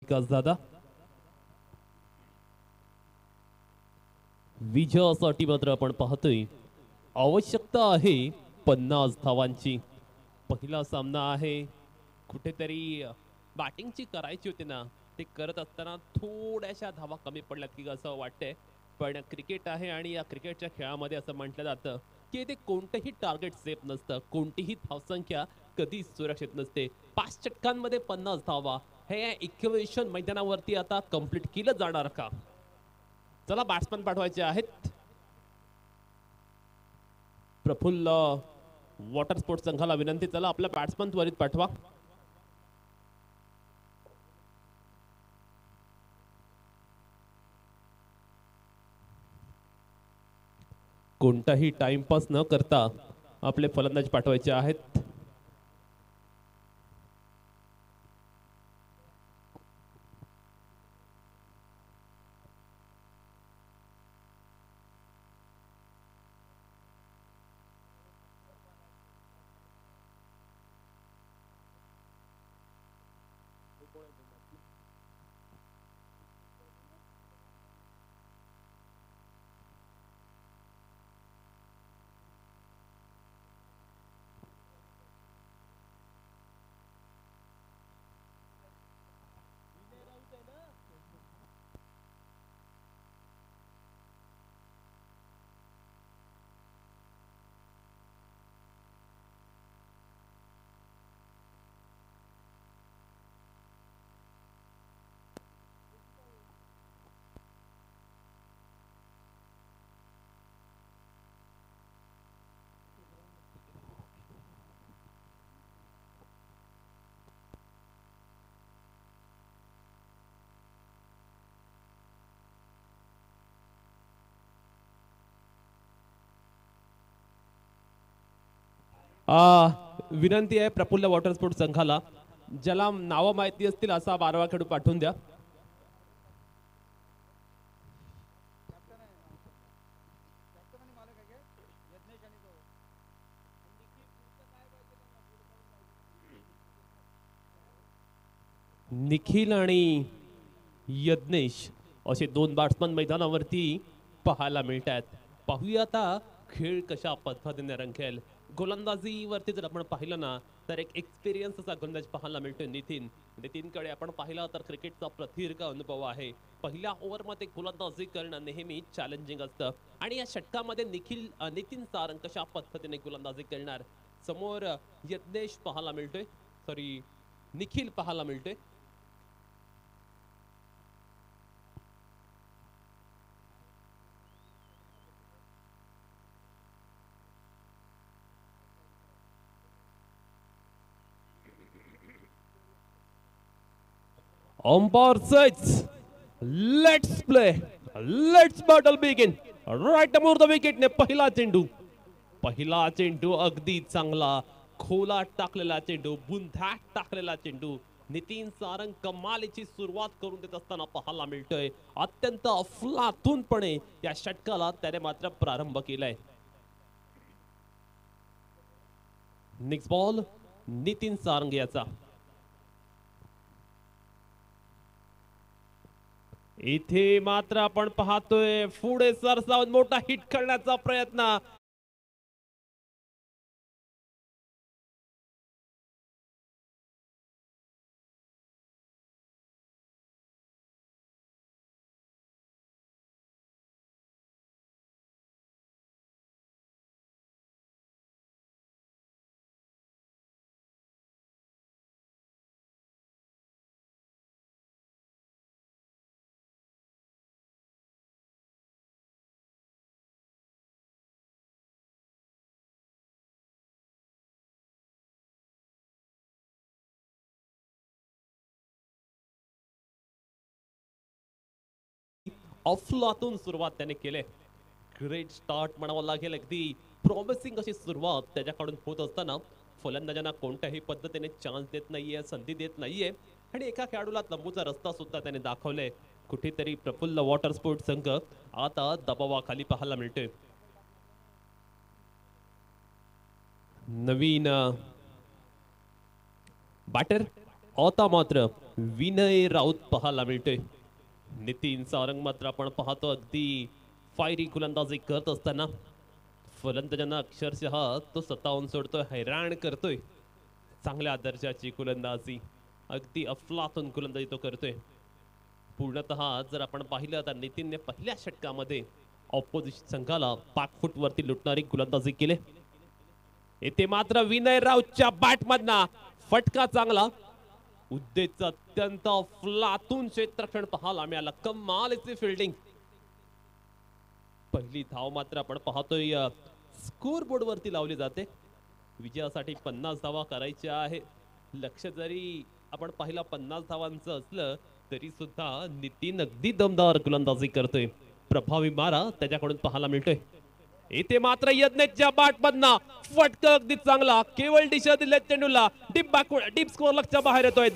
विकास दादा, विजयासाठी मात्र आपण पाहतोय आवश्यकता आहे 50 धावांची. पहिला सामना आहे, कुठेतरी बॅटिंगची करायची होती ना, ते करत असताना थोड्याशा धावा कमी पडल्यात की असं वाटतंय. पण क्रिकेट आहे आणि या क्रिकेटच्या खेळामध्ये असं म्हटलं जातं की ते कोणतंही टार्गेट सेफ नसतं, कोणतीही धावसंख्या कधी सुरक्षित नसते. 5 षटकांमध्ये 50 धावा हे इक्वेशन मैदानावरती आता कंप्लीट केलं जाणार का? चला बॅट्समन पाठवायचे आहेत. प्रफुल्ल वॉटर स्पोर्ट्स संघाला विनंती, चला आपला बॅट्समन त्वरित पाठवा. कोणताही टाइमपास न करता आपले फलंदाज पाठवायचे आहेत. विनंती आहे प्रफुल्ल वॉटर स्पोर्ट्स संघाला, ज्याला नावं माहिती असतील असा 12वा खेळाडू पाठवून द्या. निखिल आणि यज्ञेश असे दोन बॅट्समन मैदानावरती पाहायला मिळत आहेत. पाहूया आता खेळ कशा पद्धतीने रंगेल. गोलंदाजीवरती जर आपण पाहिलं ना तर एक एक्सपिरियन्स असा गोलंदाज पाहायला मिळतोय नितीनकडे. आपण पाहिलं तर क्रिकेटचा प्रदीर्घ अनुभव आहे. पहिल्या ओव्हरमध्ये गोलंदाजी करणं नेहमी चॅलेंजिंग असतं आणि या षटकामध्ये नितीन सारंग कशा पद्धतीने गोलंदाजी करणार. समोर यज्ञेश पाहायला मिळतोय, निखिल पाहायला मिळतोय. Umpire says, let's play, let's battle begin. Right aboard the wicket ने पहिला चेंडू अगदी चांगला खोला टाकलेला चेंडू, बुंध्यात टाकलेला चेंडू. नितीन सारंग कमालीची सुरुवात करून देत असताना पाहायला मिळतोय. अत्यंत अफलातूनपणे या षटकाला त्याने मात्र प्रारंभ केलाय. नेक्स्ट बॉल नितीन सारंग याचा. इथे मात्र आपण पाहतोय पुढे सरसावून मोठा हिट करण्याचा प्रयत्न. अफलातून सुरुवात त्याने केले. ग्रेट स्टार्ट म्हणावं लागेल. अगदी प्रॉमिसिंग अशी सुरुवात त्याच्याकडून होत असताना फलंदाजांना कोणत्याही पद्धतीने चान्स देत नाहीये, संधी देत नाहीये आणि एका खेळाडूला तंबूचा रस्ता सुद्धा त्याने दाखवलाय. कुठेतरी प्रफुल्ल वॉटर स्पोर्ट्स संघ आता दबावाखाली पाहायला मिळतोय. नवीन बॅटर आता मात्र विनय राऊत पाहायला मिळतोय. नितीन सारंग मात्र आपण पाहतो अगदी फायरी गोलंदाजी करत असताना फलंदाजांना अक्षरशः तो सतावून सोडतोय, हैराण करतोय. चांगल्या दर्जाची गोलंदाजी, अगदी अफलातून गोलंदाजी तो करतोय. पूर्णतः जर आपण पाहिलं तर नितीनने पहिल्या षटकामध्ये ऑपोजिशन संघाला पाकफूट वरती लुटणारी गोलंदाजी केली. येथे मात्र विनय राऊतच्या बॅटमधना फटका चांगला, उद्देश अत्यंत अफलातून क्षेत्ररक्षण पाहायला मिळालं. कमालीची फिल्डिंग. पहिली धाव मात्र आपण पाहतोय स्कोर बोर्ड वरती लावली जाते. विजयासाठी 50 धावा करायच्या आहे. लक्ष जरी आपण पाहिला 50 धावांचं असलं तरी सुद्धा नितीन अगदी दमदार गोलंदाजी करतोय. प्रभावी मारा त्याच्याकडून पाहायला मिळतोय. इथे मात्र यज्ञेशच्या बॅटमधना फटका अगदी चांगला, केवळ दिशा दिल्या चेंडूला. डीप स्कोर लक्षच्या बाहेर येतोय.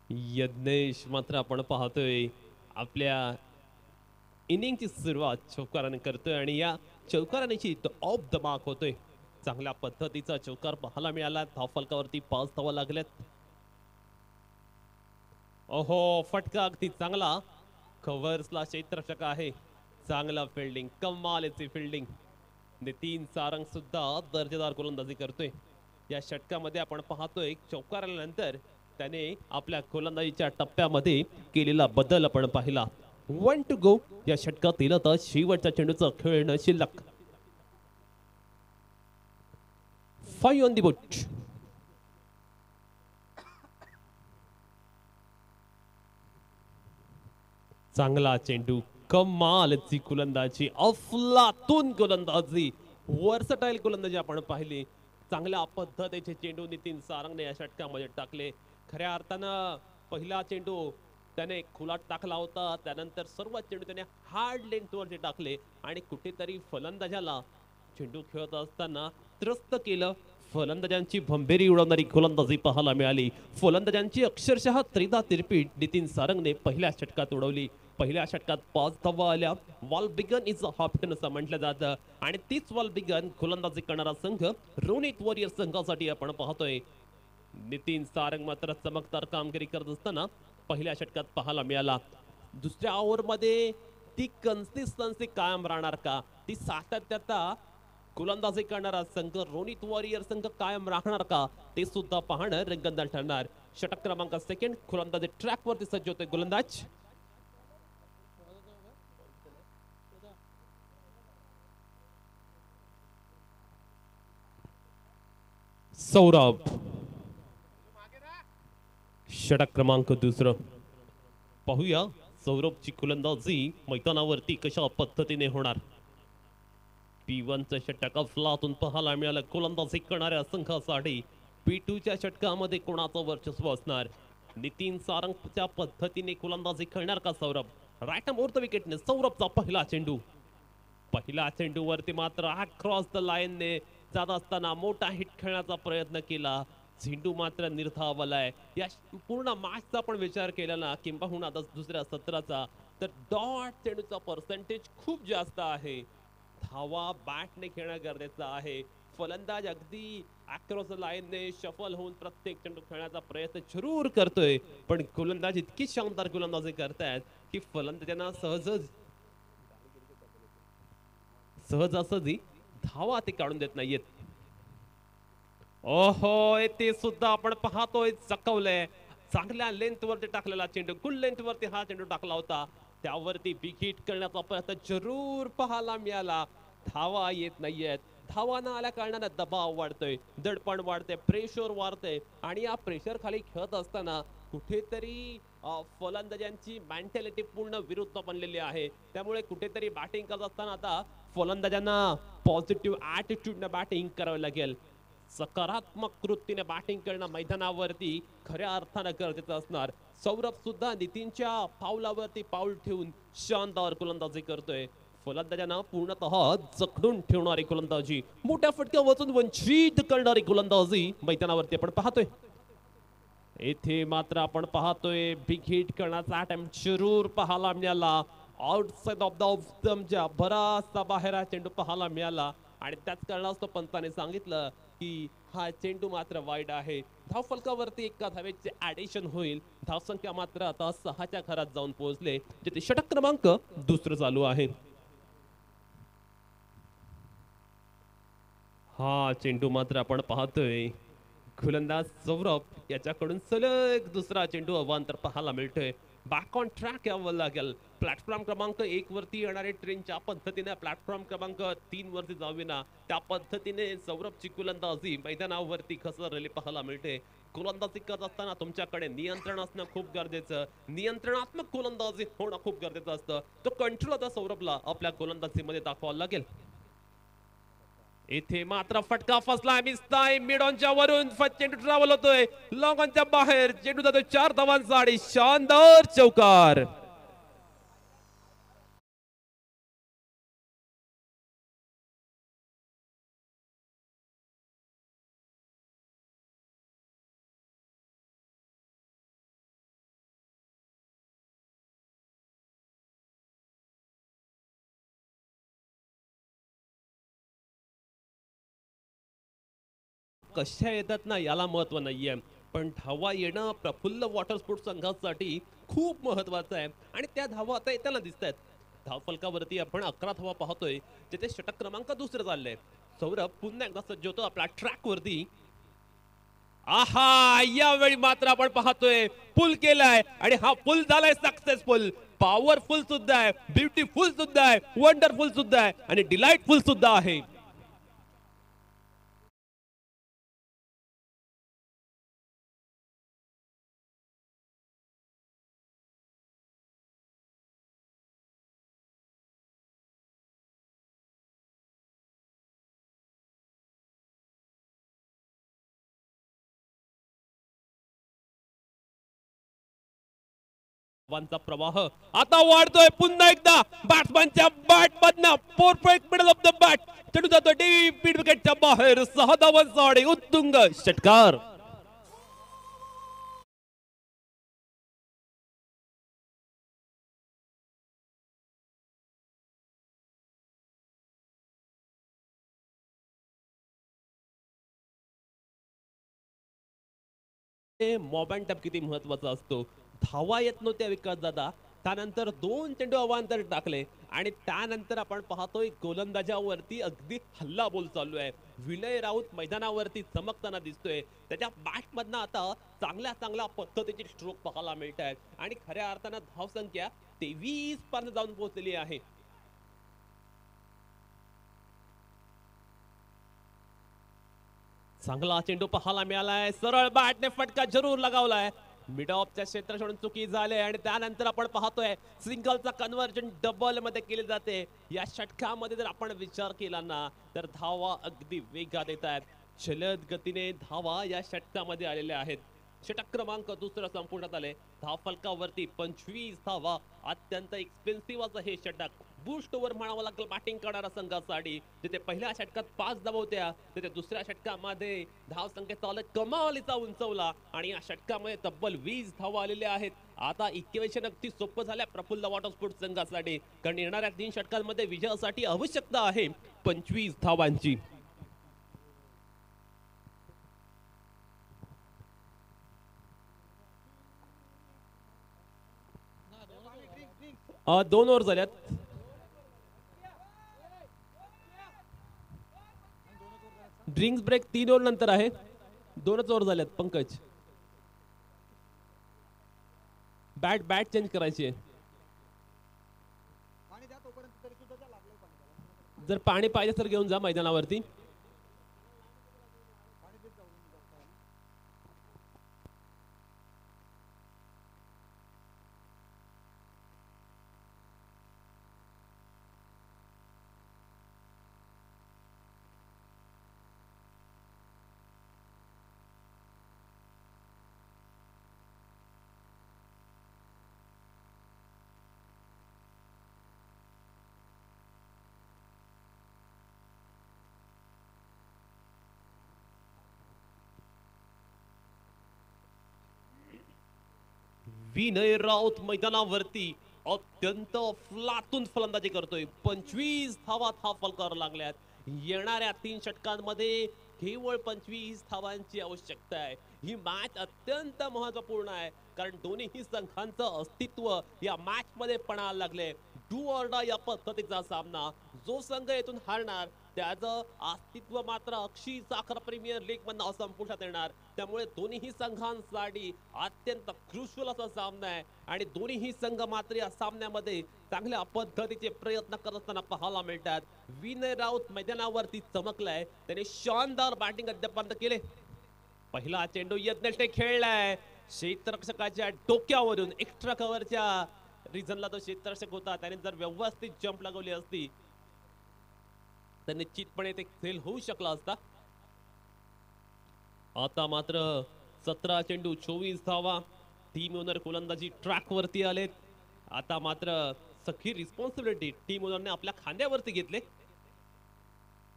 यज्ञेश मात्र आपण पाहतोय आपल्या इनिंगची सुरुवात चौकाराने करतोय आणि या चौकारानेची ऑफ द मार्क होतोय. चांगल्या पद्धतीचा चौकार पाहायला मिळाला. धावफलकावरती 5 धावा लागल्यात. ओहो, फटका अगदी चांगला. कव्हर्सला क्षेत्ररक्षक आहे. चांगला फिल्डिंग, कमालीची फिल्डिंग. नितीन सारंग सुद्धा दर्जेदार गोलंदाजी करतोय. या षटकामध्ये आपण पाहतोय चौकार आल्यानंतर त्याने आपल्या गोलंदाजीच्या टप्प्यामध्ये केलेला बदल आपण पाहिला. 1 to go या षटकातील आता शेवटच्या चेंडूचं खेळणं शिल्लक. 5 on the board. चांगला चेंडू, कमालची गोलंदाजी, अफलातून गोलंदाजी. वर्सटाईल गोलंदाजी आपण पाहिली. चांगल्या पद्धतीचे चेंडू नितीन सारंगने या षटकामध्ये टाकले. खऱ्या अर्थानं पहिला चेंडू त्याने खुला टाकला होता, त्यानंतर सर्व चेंडू त्याने हार्ड लेंथवरती टाकले आणि कुठेतरी फलंदाजाला चेंडू खेळत असताना त्रस्त केलं. फलंदाजांची भंभेरी उडवणारी गोलंदाजी पाहायला मिळाली. फलंदाजांची अक्षरशः त्रिदा तिरपीट नितीन सारंगने पहिल्या षटकात उडवली. पहिल्या षटकात 5 धावा आल्या. वॉल बिगन इज अ हॉप्टन असं म्हटलं जातं आणि तीच वॉल बिगन गोलंदाजी करणारा संघ रोनित वॉरियर संघासाठी आपण पाहतोय. नितीन सारंग मात्र चमकदार कामगिरी करत असताना पहिल्या षटकात पाहायला मिळाला. दुसऱ्या ओव्हरमध्ये ती कन्सिस्टन्सी कायम राहणार का, ती सातत्यता गोलंदाजी करणारा संघ रोनित वॉरियर संघ कायम राहणार का, ते सुद्धा पाहणं रंगतदार ठरणार. षटक क्रमांक सेकंड गोलंदाजी ट्रॅकवरती सज्ज होते गोलंदाज सौरभ. षटक क्रमांक दुसरं पाहूया सौरभची गोलंदाजी मैदानावरती कशा पद्धतीने होणार. P1चं षटक अफलातून पाहायला मिळालं गोलंदाजी करणाऱ्या संघासाठी. P2च्या षटकामध्ये कोणाचं वर्चस्व असणार. नितीन सारंगच्या पद्धतीने गोलंदाजी करणार का सौरभ. राईट मोर द विकेटने सौरभचा पहिला चेंडू. पहिल्या चेंडूवरती मात्र क्रॉस द लाईनने जात असताना मोठा हिट खेळण्याचा प्रयत्न केला. झेंडू मात्र निर्धावलाय. या पूर्ण मॅचचा पण विचार केला ना, किंबहुना दुसऱ्या सत्राचा, तर डॉट चेंडूचा पर्सेंटेज खूप जास्त आहे. धावा बॅटने खेळणं गरजेचं आहे. फलंदाज अगदी अक्रॉस द लाईनने शफल होऊन प्रत्येक चेंडू खेळण्याचा प्रयत्न जरूर करतोय, पण गोलंदाज इतकी शानदार गोलंदाजी करतायत की फलंदाजांना सहजासहजी धावा ते काढून देत नाहीयेत. ओहो, ते सुद्धा आपण पाहतोय चकवलंय. चांगल्या लेंथ वरती टाकलेला चेंडू, गुड लेंथ वरती हा चेंडू टाकला होता. त्यावरती बिग हिट करण्याचा प्रयत्न जरूर पाहायला मिळाला. धावा येत नाहीयेत. धावा न आल्या कारणाने दबाव वाढतोय, दडपण वाढते, प्रेशर वाढते आणि या प्रेशर खाली खेळत असताना कुठेतरी फलंदाजांची मेंटॅलिटी पूर्ण विरुद्ध बनलेली आहे. त्यामुळे कुठेतरी बॅटिंग करत असताना आता फलंदाजांना पॉझिटिव्ह ॲटिट्यूडने बॅटिंग करावं लागेल. सकारात्मक वृत्तीने बॅटिंग करणं मैदानावरती खऱ्या अर्थानं गरजेचं असणार. सौरभ सुद्धा नितीनच्या पावलावरती पाऊल ठेवून शानदार गोलंदाजी करतोय. फलंदाजांना पूर्णतः जखडून ठेवणारी गोलंदाजी, मोठ्या फटक्या वाचून वंचित करणारी गोलंदाजी मैदानावरती आपण पाहतोय. येथे मात्र आपण पाहतोय बिग हिट करण्याचा अटेम्प्ट जरूर पाहायला मिळाला. आउटसाइड ऑफ द ऑफच्या बराचसा बाहेर हा चेंडू पाहायला मिळाला आणि त्याच कारणास्तव पंताने सांगितलं की हा चेंडू मात्र वाईड आहे. धावफलकावरती एका धावेचे ऍडिशन होईल. धावसंख्या मात्र आता 6च्या घरात जाऊन पोहोचले, जिथे षटक क्रमांक दुसरं चालू आहे. हा चेंडू मात्र आपण पाहतोय गोलंदाज सौरभ याच्याकडून सलग दुसरा चेंडू अवांतर पाहायला मिळतोय. बॅक ऑन ट्रॅक यावं लागेल. प्लॅटफॉर्म क्रमांक 1 वरती येणारे ट्रेन ज्या पद्धतीने प्लॅटफॉर्म क्रमांक 3 वरती जावी ना, त्या पद्धतीने सौरभची गोलंदाजी मैदानावरती घसरलेली पाहायला मिळते. गोलंदाजी करत असताना तुमच्याकडे नियंत्रण असणं खूप गरजेचं, नियंत्रणात्मक गोलंदाजी होणं खूप गरजेचं असतं. तो कंट्रोल आता सौरभला आपल्या गोलंदाजीमध्ये दाखवावा लागेल. इथे मात्र फटका फसला, मिसताय मिड ऑनच्या वरून चेंडू ट्रॅव्हल होतोय लॉंग ऑनच्या बाहेर. चेंडू जातोय 4 धावांचा आणि शानदार चौकार. कशा येतात ना याला महत्व नाहीये, पण धावा येणं प्रफुल्ल वॉटर स्पोर्ट्स संघासाठी खूप महत्वाचं आहे आणि त्या धावा आता येताना दिसत आहेत. धावफलकावरती आपण 11 धावा पाहतोय, जिथे षटक क्रमांक दुसरं चाललंय. सौरभ पुन्हा एकदा सज्ज होतो आपल्या ट्रॅक वरती. आहा, यावेळी मात्र आपण पाहतोय पुल केलाय आणि हा पुल झालाय सक्सेसफुल. पॉवरफुल सुद्धा आहे, ब्युटिफुल सुद्धा आहे, वंडरफुल सुद्धा आहे आणि डिलाइटफुल सुद्धा आहे. धावांचा प्रवाह आता वाढतोय पुन्हा एकदा बॅट्समॅनच्या बॅट मधनं perfect middle of the bat चढू जातो डीप मिड विकेटच्या बाहेर 6 धावांचा आणि उत्तुंग षटकार. मोमेंटम किती महत्वाचा असतो. धावा येत नव्हत्या विकास दादा, त्यानंतर 2 चेंडू अवांतर टाकले आणि त्यानंतर आपण पाहतोय गोलंदाजावरती अगदी हल्ला बोल चालू आहे. विनय राऊत मैदानावरती चमकताना दिसतोय. त्याच्या बॅट मधनं आता चांगल्या पद्धतीचे स्ट्रोक पाहायला मिळत आहेत आणि खऱ्या अर्थानं धावसंख्या 23 पर्यंत जाऊन पोहोचलेली आहे. चांगला चेंडू पाहायला मिळालाय. सरळ बॅटने फटका जरूर लगावलाय. मिड ऑफच्या क्षेत्र सोडून चुकी झाले आणि त्यानंतर आपण पाहतोय सिंगलचा कन्व्हर्जन डबल मध्ये केले जाते. या षटकामध्ये जर आपण विचार केला ना तर धावा अगदी वेगात येत आहेत. जलद गतीने धावा या षटकामध्ये आलेल्या आहेत. षटक क्रमांक दुसरा संपूर्णात आले. धाव फलकावरती 25 धावा. अत्यंत एक्सपेन्सिव्ह असं हे षटक. बूस्ट ओव्हर म्हणावं लागेल बॅटिंग करणारा संघासाठी. जिथे पहिल्या षटकात 5 धावा होत्या तिथे दुसऱ्या षटकामध्ये धाव संख्येचा आलेख कमालीचा उंचवला आणि या षटकामध्ये तब्बल 20 धावा आलेल्या आहेत. आता इक्वेशन अगदी सोपं झाल्या प्रफुल्ल वॉटर स्पोर्ट्स संघासाठी, कारण येणाऱ्या 3 षटकांमध्ये विजयासाठी आवश्यकता आहे 25 धावांची. दोन ओव्हर झाल्यात. ड्रिंक्स ब्रेक 3 ओव्हर नंतर आहे. 2च ओव्हर झाल्यात. पंकज बॅट चेंज करायची आहे. जर पाणी पाहिजे तर घेऊन जा मैदानावरती. विनय राऊत मैदानावरती अत्यंत फ्लातून फलंदाजी करतोय. 25 धावा धाव फलकावर लागल्यात. येणाऱ्या 3 षटकांमध्ये केवळ 25 धावांची आवश्यकता आहे. ही मॅच अत्यंत महत्वपूर्ण आहे कारण दोन्ही संघांचं अस्तित्व या मॅच मध्ये पणाला लागले. डू ऑर डाय या पद्धतीचा सामना. जो संघ येथून हारणार त्याचं अस्तित्व मात्र अक्षी साखर प्रीमियर लीग मधून संपुष्टात येणार. त्यामुळे दोन्ही संघांसाठी अत्यंत क्रुशियल असा सामना आहे आणि दोन्ही संघ मात्र या सामन्यामध्ये चांगल्या पद्धतीचे प्रयत्न करत असताना पाहायला मिळतात. विनय राऊत मैदानावरती चमकलाय. त्याने शानदार बॅटिंग अद्यापर्यंत केले. पहिला चेंडू यज्ञेशने खेळलाय. क्षेत्ररक्षकाच्या डोक्यावरून एक्स्ट्रा कव्हरच्या रिझनला तो क्षेत्ररक्षक होता. त्याने जर व्यवस्थित जंप लागवली असती तर निश्चितपणे ते फेल होऊ शकला असता. आता मात्र 17 चेंडू 24 धावा. टीम ओनर गोलंदाजी ट्रॅक वरती आलेत. आता मात्र सखी रिस्पॉन्सिबिलिटी टीम ओनरने आपल्या खांद्यावरती घेतले.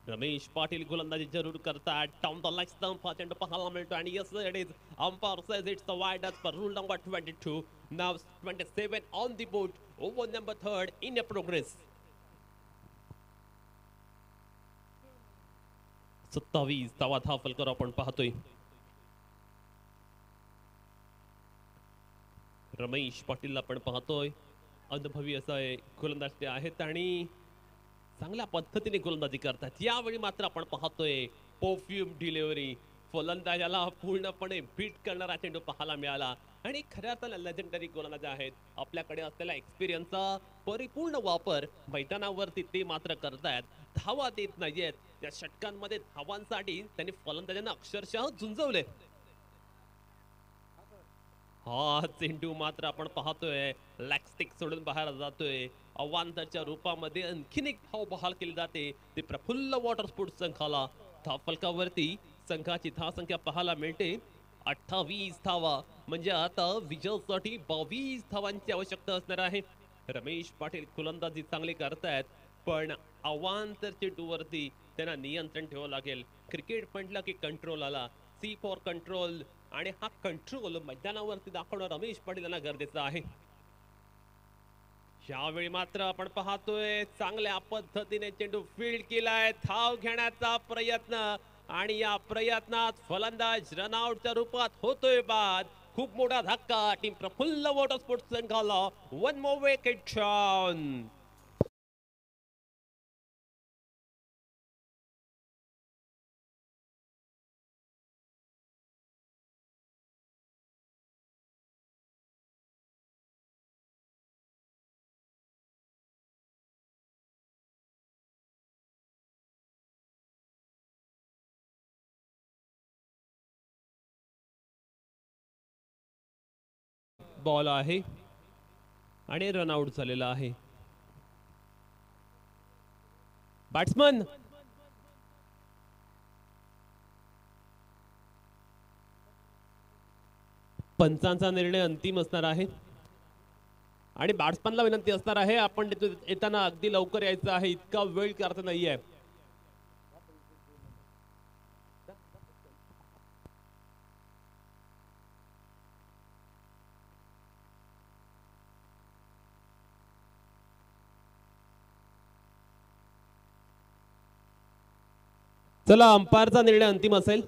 रमेश पाटील गोलंदाजी जरूर करतात. डाऊन द लेग स्टंप हा चेंडू पाहायला मिळतो आणि yes it is umpire says it's the wide as per rule number 22. Now 27 on the board. Over number 3 in a progress. 27 धावा धाव फलकावर आपण पाहतोय. रमेश पाटील आपण पाहतोय. अनुभवी असा गोलंदाज ते आहेत आणि चांगल्या पद्धतीने गोलंदाजी करतात. यावेळी मात्र आपण पाहतोय परफ्यूम डिलिव्हरी. फलंदाजाला पूर्णपणे बीट करणारा चेंडू पाहायला मिळाला आणि खऱ्या अर्थाने लेजेंडरी गोलंदाज आहेत. आपल्याकडे असलेल्या एक्सपिरियन्सचा परिपूर्ण वापर मैदानावरती ते मात्र करतायत. धावा देत नाहीयेत. त्या षटकांमध्ये धावांसाठी त्यांनी फलंदाजांना अक्षरशः झुंजवले. हा चेंडू मात्र आपण पाहतोय लेग स्टिक सोडून बाहेर जातोय. अवांतरच्या रूपामध्ये आणखीन एक धाव बहाल केली जाते. ते प्रफुल्ल वॉटर स्पोर्ट्स संघाला धाव फलकावरती संघाची धाव संख्या पाहायला मिळते 28 धावा, म्हणजे आता विजयासाठी 22 धावांची आवश्यकता असणार आहे. रमेश पाटील गोलंदाजी चांगली करतायत, पण आव्हान तर चेंडूवरती त्यांना नियंत्रण ठेवावं लागेल. क्रिकेट म्हटलं की कंट्रोल आला, सी फॉर कंट्रोल, आणि हा कंट्रोल मैदानावरती दाखवणं रमेश पाटील यांना गरजेचं आहे. यावेळी मात्र आपण पाहतोय चांगल्या पद्धतीने चेंडू फील्ड केलाय, धाव घेण्याचा प्रयत्न, आणि या प्रयत्नात फलंदाज रनआउटच्या रूपात होतोय बाद. खूप मोठा धक्का टीम प्रफुल्ल वॉटर स्पोर्ट्स संघाला. वन मोर विकेट शॉन. बॉल आहे आणि रनआउट झालेला आहे. बॅट्समन पंचांचा निर्णय अंतिम असणार आहे आणि बॅट्समनला विनंती असणार आहे, आपण येताना अगदी लवकर यायचं आहे, इतका वेळ करता नाहीये. चला, अंपायरचा निर्णय अंतिम असेल,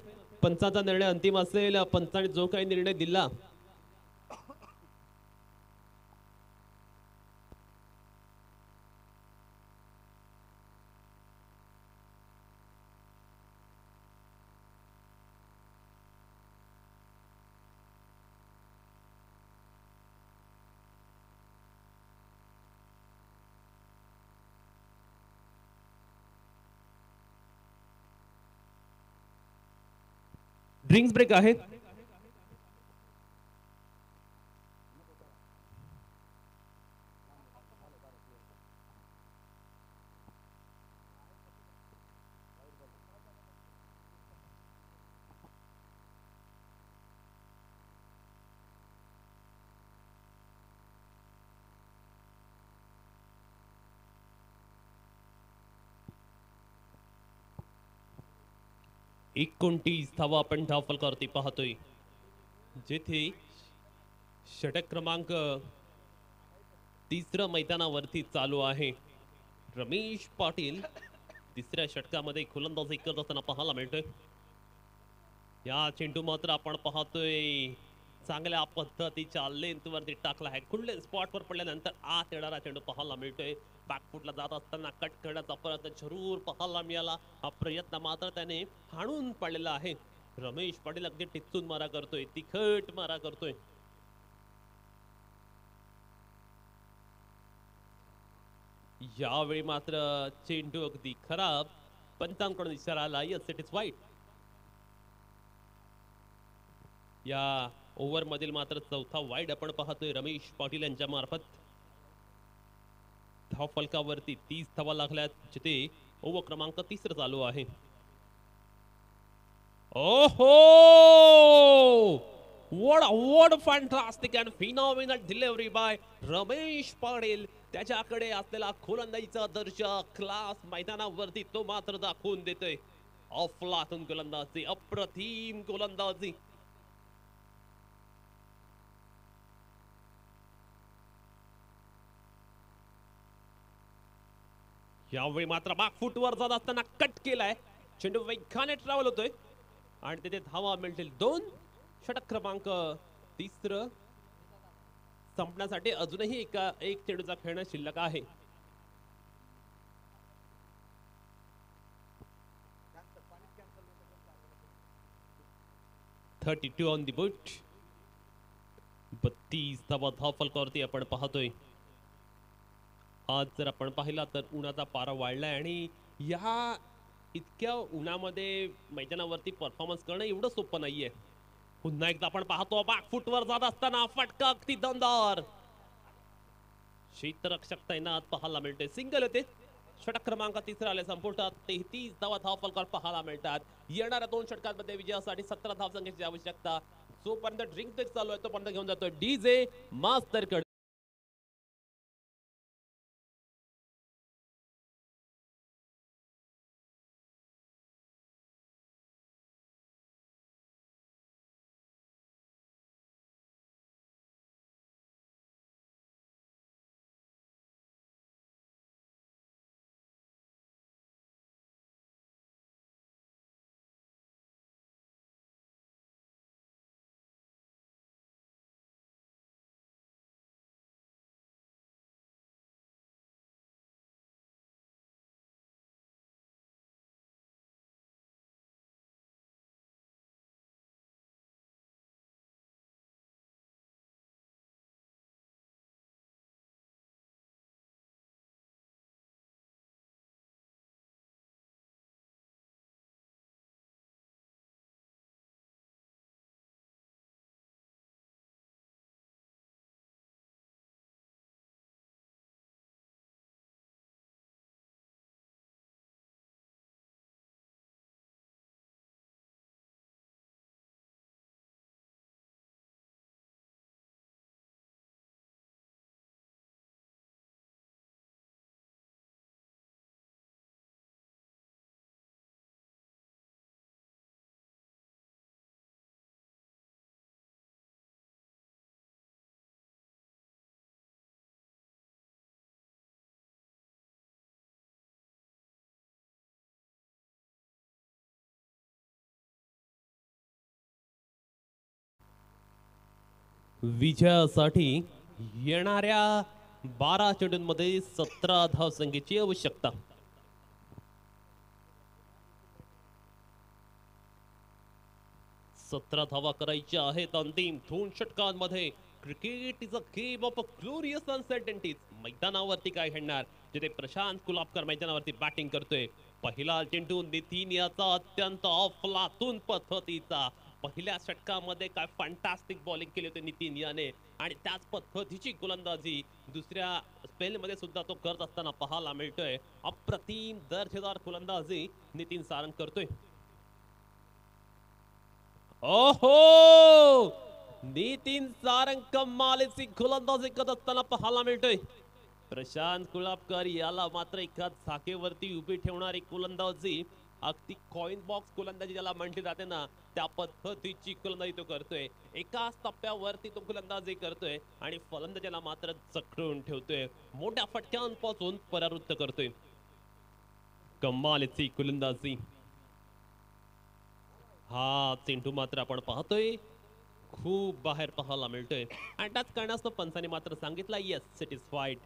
पंचांचा निर्णय अंतिम असेल. पंचाने जो काही निर्णय दिला ड्रिंक्स ब्रेक आहे. एकोणतीस धावा आपण धावफलकावरती पाहतोय, जेथे षटक क्रमांक 3 मैदानावरती चालू आहे. रमेश पाटील तिसऱ्या षटकामध्ये गोलंदाजी करत असताना पाहायला मिळतोय. या चेंडू मात्र आपण पाहतोय चांगल्या पद्धतीच्या लेंथ वरती टाकला आहे. कुठल्या स्पॉटवर पडल्यानंतर आत येणारा चेंडू पाहायला मिळतोय. बॅकफुटला जात असताना कट करण्याचा प्रयत्न जरूर पाहायला मिळाला. हा प्रयत्न मात्र त्याने हाणून पडलेला आहे. रमेश पाटील अगदी टिचून मारा करतोय, तिखट मारा करतोय. यावेळी मात्र चेंडू अगदी खराब, पंचांकडून इशारा आला, यस इट इज वाईट. या ओव्हर मधील मात्र चौथा वाईड आपण पाहतोय रमेश पाटील यांच्या मार्फत. धाव फलकावरती 30 धावा लागल्यात, जिथे ओव्हर क्रमांक 3 चालू आहे. ओहो, what a fantastic and phenomenal delivery by Ramesh Patil. त्याच्याकडे असलेला गोलंदाजीचा दर्जा, क्लास मैदानावरती तो मात्र दाखवून देतोय. अफलातून गोलंदाजी, अप्रतिम गोलंदाजी. यावेळी मात्र बॅक फुटवर जात असताना कट केलाय, चेंडू वेगाने ट्रॅव्हल होतोय आणि तिथे धावा मिळतील 2. षटक क्रमांक 3 संपण्यासाठी अजूनही एक चेंडूचा खेळणं शिल्लक आहे. $32 ऑन दी बुट. 32 धावा धाव फलकावरती आपण पाहतोय. आज जर आपण पाहिला तर उन्हाचा पारा वाढलाय आणि या इतक्या उन्हामध्ये मैदानावरती परफॉर्मन्स करणं एवढं सोपं नाहीये. पुन्हा एकदा आपण पाहतो बॅक फुटवर जात असताना फटका अगदी दमदार. क्षेत्ररक्षक तैनात पाहायला मिळते, सिंगल येते. षटक क्रमांक 3 आले संपुष्टात. 33 धावा धाव फलकावर पाहायला मिळतात. येणाऱ्या 2 षटकांमध्ये विजयासाठी 17 धावसंख्येची आवश्यकता. जोपर्यंत ड्रिंक ब्रेक चालू आहे तोपर्यंत घेऊन जातोय डीजे मास्तर कडे. विजयासाठी येणाऱ्या 12 चेंडूंमध्ये 17 धावसंख्येची आवश्यकता. सतरा धावा करायच्या आहेत अंतिम 2 षटकांमध्ये. Cricket is a game of a glorious uncertainties. मैदानावरती काय घडणार, जिथे प्रशांत कुलाबकर मैदानावरती बॅटिंग करतोय. पहिला चेंडू नितीन याचा अत्यंत अफलातून पद्धतीचा. पहिल्या षटकामध्ये काय फॅन्टास्टिक बॉलिंग केली होती नितीन याने आणि त्याच पद्धतीची गोलंदाजी दुसऱ्या स्पेल मध्ये सुद्धा तो करत असताना पाहायला मिळतोय. अप्रतिम दर्जेदार गोलंदाजी नितीन सारंग करतोय. ओहो, नितीन सारंग कमालीची गोलंदाजी करत असताना पाहायला मिळतोय. प्रशांत कुलाबकर याला मात्र एका जागेवरती उभी ठेवणारी गोलंदाजी, अगदी कॉइन बॉक्स गोलंदाजी ज्याला म्हटली जाते ना, त्या पद्धतीची गोलंदाजी तो करतोय. एकाच टप्प्यावरती तो गोलंदाजी करतोय आणि फलंदाजाला मात्र जखडून ठेवतोय, मोठ्या फटक्यांपासून परावृत्त करतोय. कमालीची गोलंदाजी. हा चेंडू मात्र आपण पाहतोय खूप बाहेर पाहायला मिळतोय आणि त्याच कारणास्तव पंचाने मात्र सांगितलं येस सॅटिस्फाईड.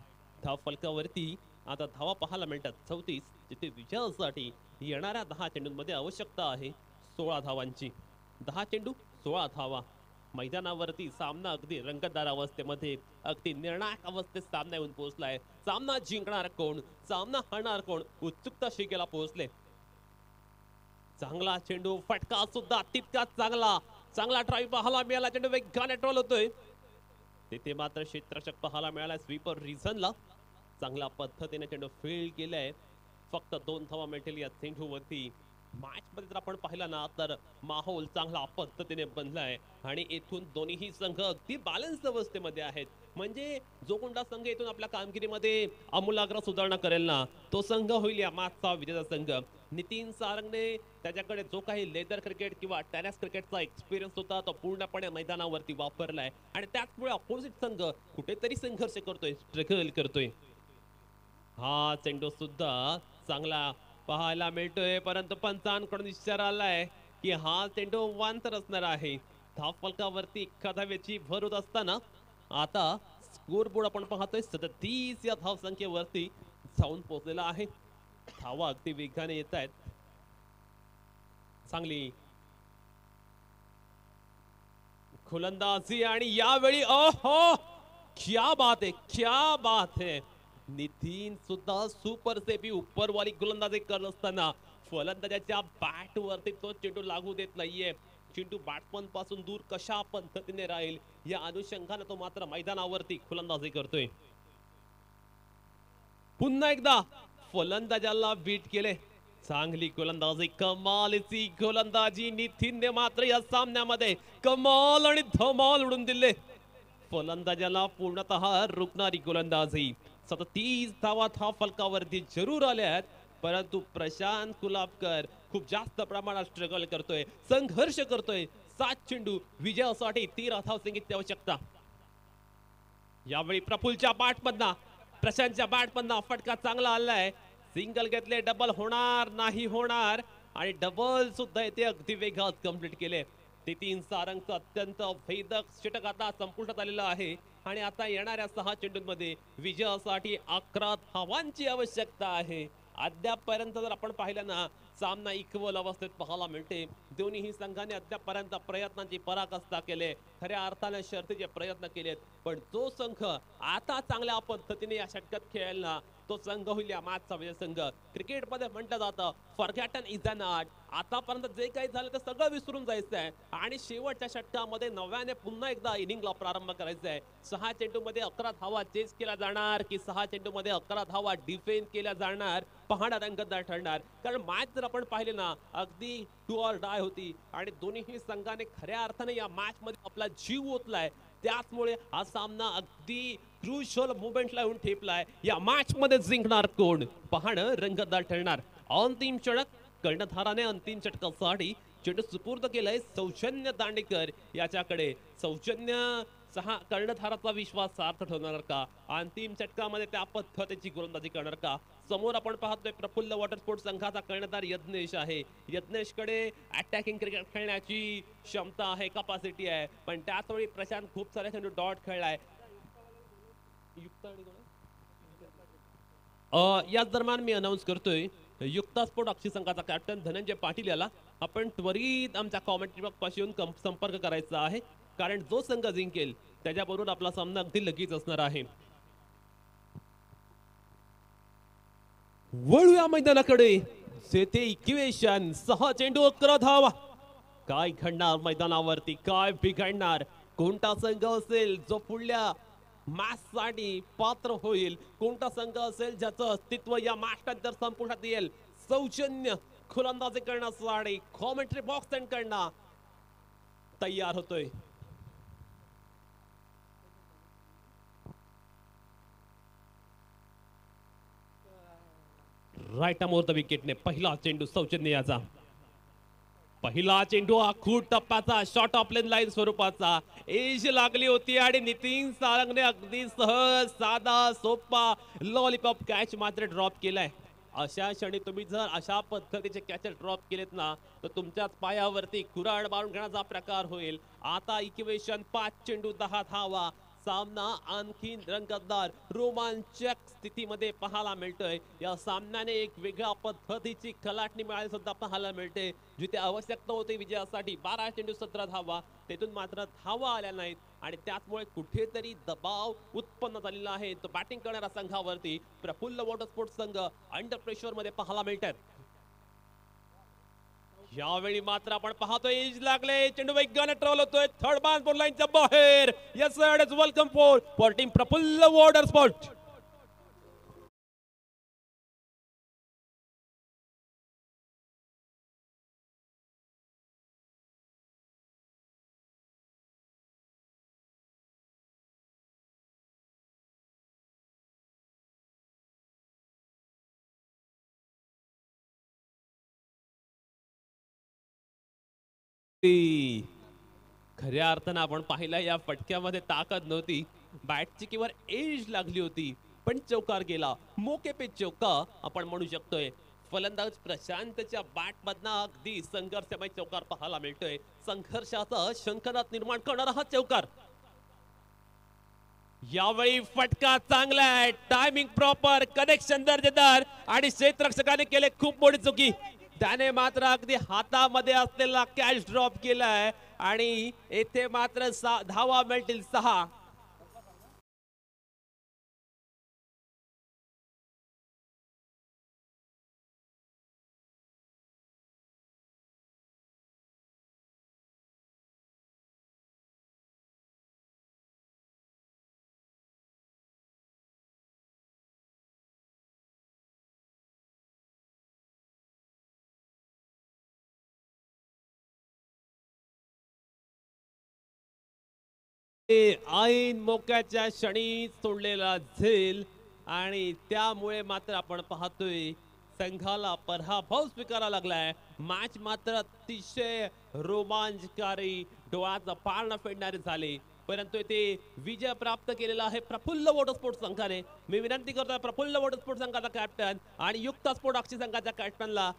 धाव फलकावरती आता धावा पाहायला मिळतात 34, जिथे विजयासाठी येणाऱ्या 10 चेंडूंमध्ये आवश्यकता आहे 16 धावांची. 10 चेंडू 16 धावा. मैदानावरती सामना अगदी रंगतदार अवस्थेमध्ये, अगदी निर्णायक अवस्थेत सामना येऊन पोहोचलाय. सामना जिंकणार कोण, सामना हरणार कोण, उत्सुकता शिगेला पोहोचले. चांगला चेंडू, फटका सुद्धा तितकाच चांगला. चांगला ड्राईव्ह पाहायला मिळाला, चेंडू वेगाने ट्रोल होतोय. तिथे मात्र क्षेत्ररक्षक पाहायला मिळाला स्वीपर रिझनला. चांगल्या पद्धतीने चेंडू फील्ड केलाय. फक्त 2 धावा मिळतील या चेंडूवरती. मॅच मध्ये जर आपण पाहिला ना, तर माहोल चांगला पद्धतीने बनलाय आणि इथून दोन्ही संघ अगदी बॅलन्स अवस्थेमध्ये आहेत. म्हणजे जो कोणता संघ इथून आपल्या कामगिरीमध्ये आमूलाग्र सुधारणा करेल ना, तो संघ होईल या मॅचचा विजेता संघ. नितीन सारंगने त्याच्याकडे जो काही लेदर क्रिकेट किंवा टेनिस क्रिकेटचा एक्सपिरियन्स होता तो पूर्णपणे मैदानावरती वापरलाय आणि त्याचमुळे अपोजिट संघ कुठेतरी संघर्ष करतोय, स्ट्रगल करतोय. हा चेंडू सुद्धा चांगला पाहायला मिळतोय, परंतु पंचांकडून इशारा आलाय की हा चेंडू वांतर असणार आहे. धाव फलकावरती एका धावेची भर होत असताना आता स्कोर बोर्ड आपण पाहतोय 37 या धाव संख्येवरती जाऊन पोहोचलेला आहे. धावा अगदी वेगाने येत आहेत. चांगली गोलंदाजी आणि यावेळी ओहो, क्या बात है, क्या बात है. नितीन सुद्धा सुपर सेफी उपरवाली गोलंदाजी करत असताना फलंदाजाच्या बॅट वरती तो चेंडू लागू देत नाहीये. चेंडू बॅट्समन पासून दूर कशा पद्धतीने राहील या अनुषंगाने तो मात्र मैदानावरती गोलंदाजी करतोय. पुन्हा एकदा फलंदाजाला बीट केले. चांगली गोलंदाजी, कमालीची गोलंदाजी. नितीनने मात्र या सामन्यामध्ये कमाल आणि धमाल उडून दिले. फलंदाजाला पूर्णतः रुकणारी गोलंदाजी. 37 धावा फलकावरती जरूर आल्यात, परंतु प्रशांत कुलाबकर खूप जास्त प्रमाणात स्ट्रगल करतोय, संघर्ष करतोय. 7 चेंडू विजयासाठी 13 धावसंख्येची आवश्यकता. यावेळी प्रफुल्लच्या बॅटमधनं, प्रशांतच्या बॅटमधनं फटका चांगला आलाय. सिंगल घेतले, डबल होणार नाही होणार, आणि डबल सुद्धा इथे अगदी वेगात कंप्लीट केले. नितीन सारंगचं अत्यंत भेदक षटक आता संपुष्टात आलेलं आहे, आणि आता येणाऱ्या 6 चेंडूंमध्ये विजयासाठी 11 धावांची आवश्यकता आहे. अद्यापपर्यंत जर आपण पाहिलं ना, सामना इक्वल अवस्थेत पाहायला मिळते. दोन्ही संघाने अद्यापपर्यंत प्रयत्नांची पराकाष्ठा केले, खऱ्या अर्थाने शर्तीचे प्रयत्न केलेत. पण जो संघ आता चांगल्या पद्धतीने या षटकात खेळला, तो संघ होईल या मॅचचा विजय संघ. क्रिकेटमध्ये म्हटलं जातं फॉरगॅटन इज अन आर्ट. आतापर्यंत जे काही झालं ते सगळं विसरून जायचं आहे, आणि शेवटच्या षटकामध्ये नव्याने पुन्हा एकदा इनिंगला प्रारंभ करायचा आहे. 6 चेंडूमध्ये 11 धावा चेस केल्या जाणार, की 6 चेंडूमध्ये 11 धावा डिफेंड केल्या जाणार, पाहणं रंगतदार ठरणार. कारण मॅच जर आपण पाहिले ना, अगदी टू ऑर डाय होती, आणि दोन्ही संघाने खऱ्या अर्थाने या मॅच मध्ये आपला जीव ओतलाय. त्याचमुळे हा सामना अगदी क्रुशियल मोमेंटला येऊन ठेपलाय. या मॅच मध्ये जिंकणार कोण, पाहणं रंगतदार ठरणार. अंतिम षटक, कर्णधाराने अंतिम षटकासाठी चेंडू सुपूर्द केलाय सौजन्य दांडेकर याच्याकडे. सौजन्य कर्णधाराचा विश्वास सार्थ ठरणार का, अंतिम षटकामध्ये त्या पद्धतीची गोलंदाजी करणार का. समोर आपण पाहतोय प्रफुल्ल वॉटर स्पोर्ट्स संघाचा कर्णधार यज्ञेश आहे. यज्ञेशकडे अटॅकिंग क्रिकेट खेळण्याची क्षमता आहे, कॅपॅसिटी आहे, पण त्याच वेळी प्रशांत खूप सारे चेंडू डॉट खेळलाय. याच दरम्यान मी अनाऊन्स करतोय, युक्ता स्पोर्ट अक्षी संघाचा कॅप्टन धनंजय पाटील याला आपण त्वरित आमच्या कॉमेंट्री बॉक्स पाशी येऊन संपर्क करायचा आहे, कारण जो संघ जिंकेल त्याच्याबरोबर आपला सामना अगदी लगेच असणार आहे. वळूया मैदानाकडे, जेथे इक्वेशन 6 चेंडू 11 धावा. काय घडणार मैदानावरती, काय बिघडणार, कोणता संघ असेल जो पुढल्या मॅच साठी पात्र होईल, कोणता संघ असेल ज्याचं अस्तित्व या मॅच नंतर संपुष्टात येईल. सौजन्य गोलंदाजी करण्यासाठी कॉमेंट्री बॉक्स सेंड करणं तयार होतोय. राईट अमोर द विकेटने पहिला चेंडू सौजन्य याचा. पहिला चेंडू आखूड टप्प्याचा, शॉर्ट ऑफ लेन लाईन स्वरूपाचा. एज लागली होती, आणि नितीन सारंगने अगदी सहज, साधा, सोपा लॉलीपॉप कॅच मात्र ड्रॉप केलाय. अशा क्षणी तुम्ही जर अशा पद्धतीचे कॅच ड्रॉप केलेत ना, तर तुमच्याच पायावरती कुऱ्हाड मारून घेण्याचा प्रकार होईल. आता इक्वेशन 5 चेंडू 10 धावा. सामना आणखी रंगतदार, रोमांचक स्थितीमध्ये पाहायला मिळतोय. या सामन्याने एक वेगळ्या पद्धतीची कलाटणी मिळाली सुद्धा पाहायला मिळते. जिथे आवश्यकता होती विजयासाठी 12 चेंडू 17 धावा, तेथून मात्र धावा आल्या नाहीत, आणि त्यामुळे कुठेतरी दबाव उत्पन्न झालेला आहे तो बॅटिंग करणाऱ्या संघावरती. प्रफुल्ल वॉटर स्पोर्ट्स संघ अंडर प्रेशर मध्ये पाहायला मिळतात. यावेळी मात्र आपण पाहतोय एज लागले, चेंडू वेगाने ट्रॉल होतोय, थर्ड बाउंस बोर्ड लाईनच्या बाहेर. Yes sir, it's welcome for team Prafull water sport. खऱ्या अर्थानं आपण पाहिलं या फटक्यामध्ये ताकद नव्हती, बॅटची किंवा एज लागली होती, पण चौकार गेला. मोके पे चौका आपण म्हणू शकतोय. फलंदाज प्रशांतच्या बॅट मधनं अगदी संघर्षमय चौकार पाहायला मिळतोय. संघर्षाचा शंखनाद निर्माण करणारा हा चौकार. यावेळी फटका चांगला आहे, टायमिंग प्रॉपर, कनेक्शन दर्जेदार, आणि क्षेत्ररक्षकाने केले खूप मोठी चुकी. त्याने मात्र अगदी हातामध्ये असलेला कॅच ड्रॉप केलाय, आणि येथे मात्र धावा मिळतील 6. ऐन मोक्याच्या क्षणी सोडलेला झेल आणि त्यामुळे मात्र आपण पाहतोय संघाला पराभव स्वीकारावा लागलाय. मॅच मात्र अतिशय रोमांचकारी, डोळ्याचा पारणा फेडणारे झाले, परंतु ते विजय प्राप्त केलेला आहे प्रफुल्ल वॉटरस्पोर्ट संघाने. मी विनंती करतोय प्रफुल्ल वॉटरस्पोर्ट संघाचा कॅप्टन आणि युक्त स्पोर्ट अक्षी संघाच्या कॅप्टनला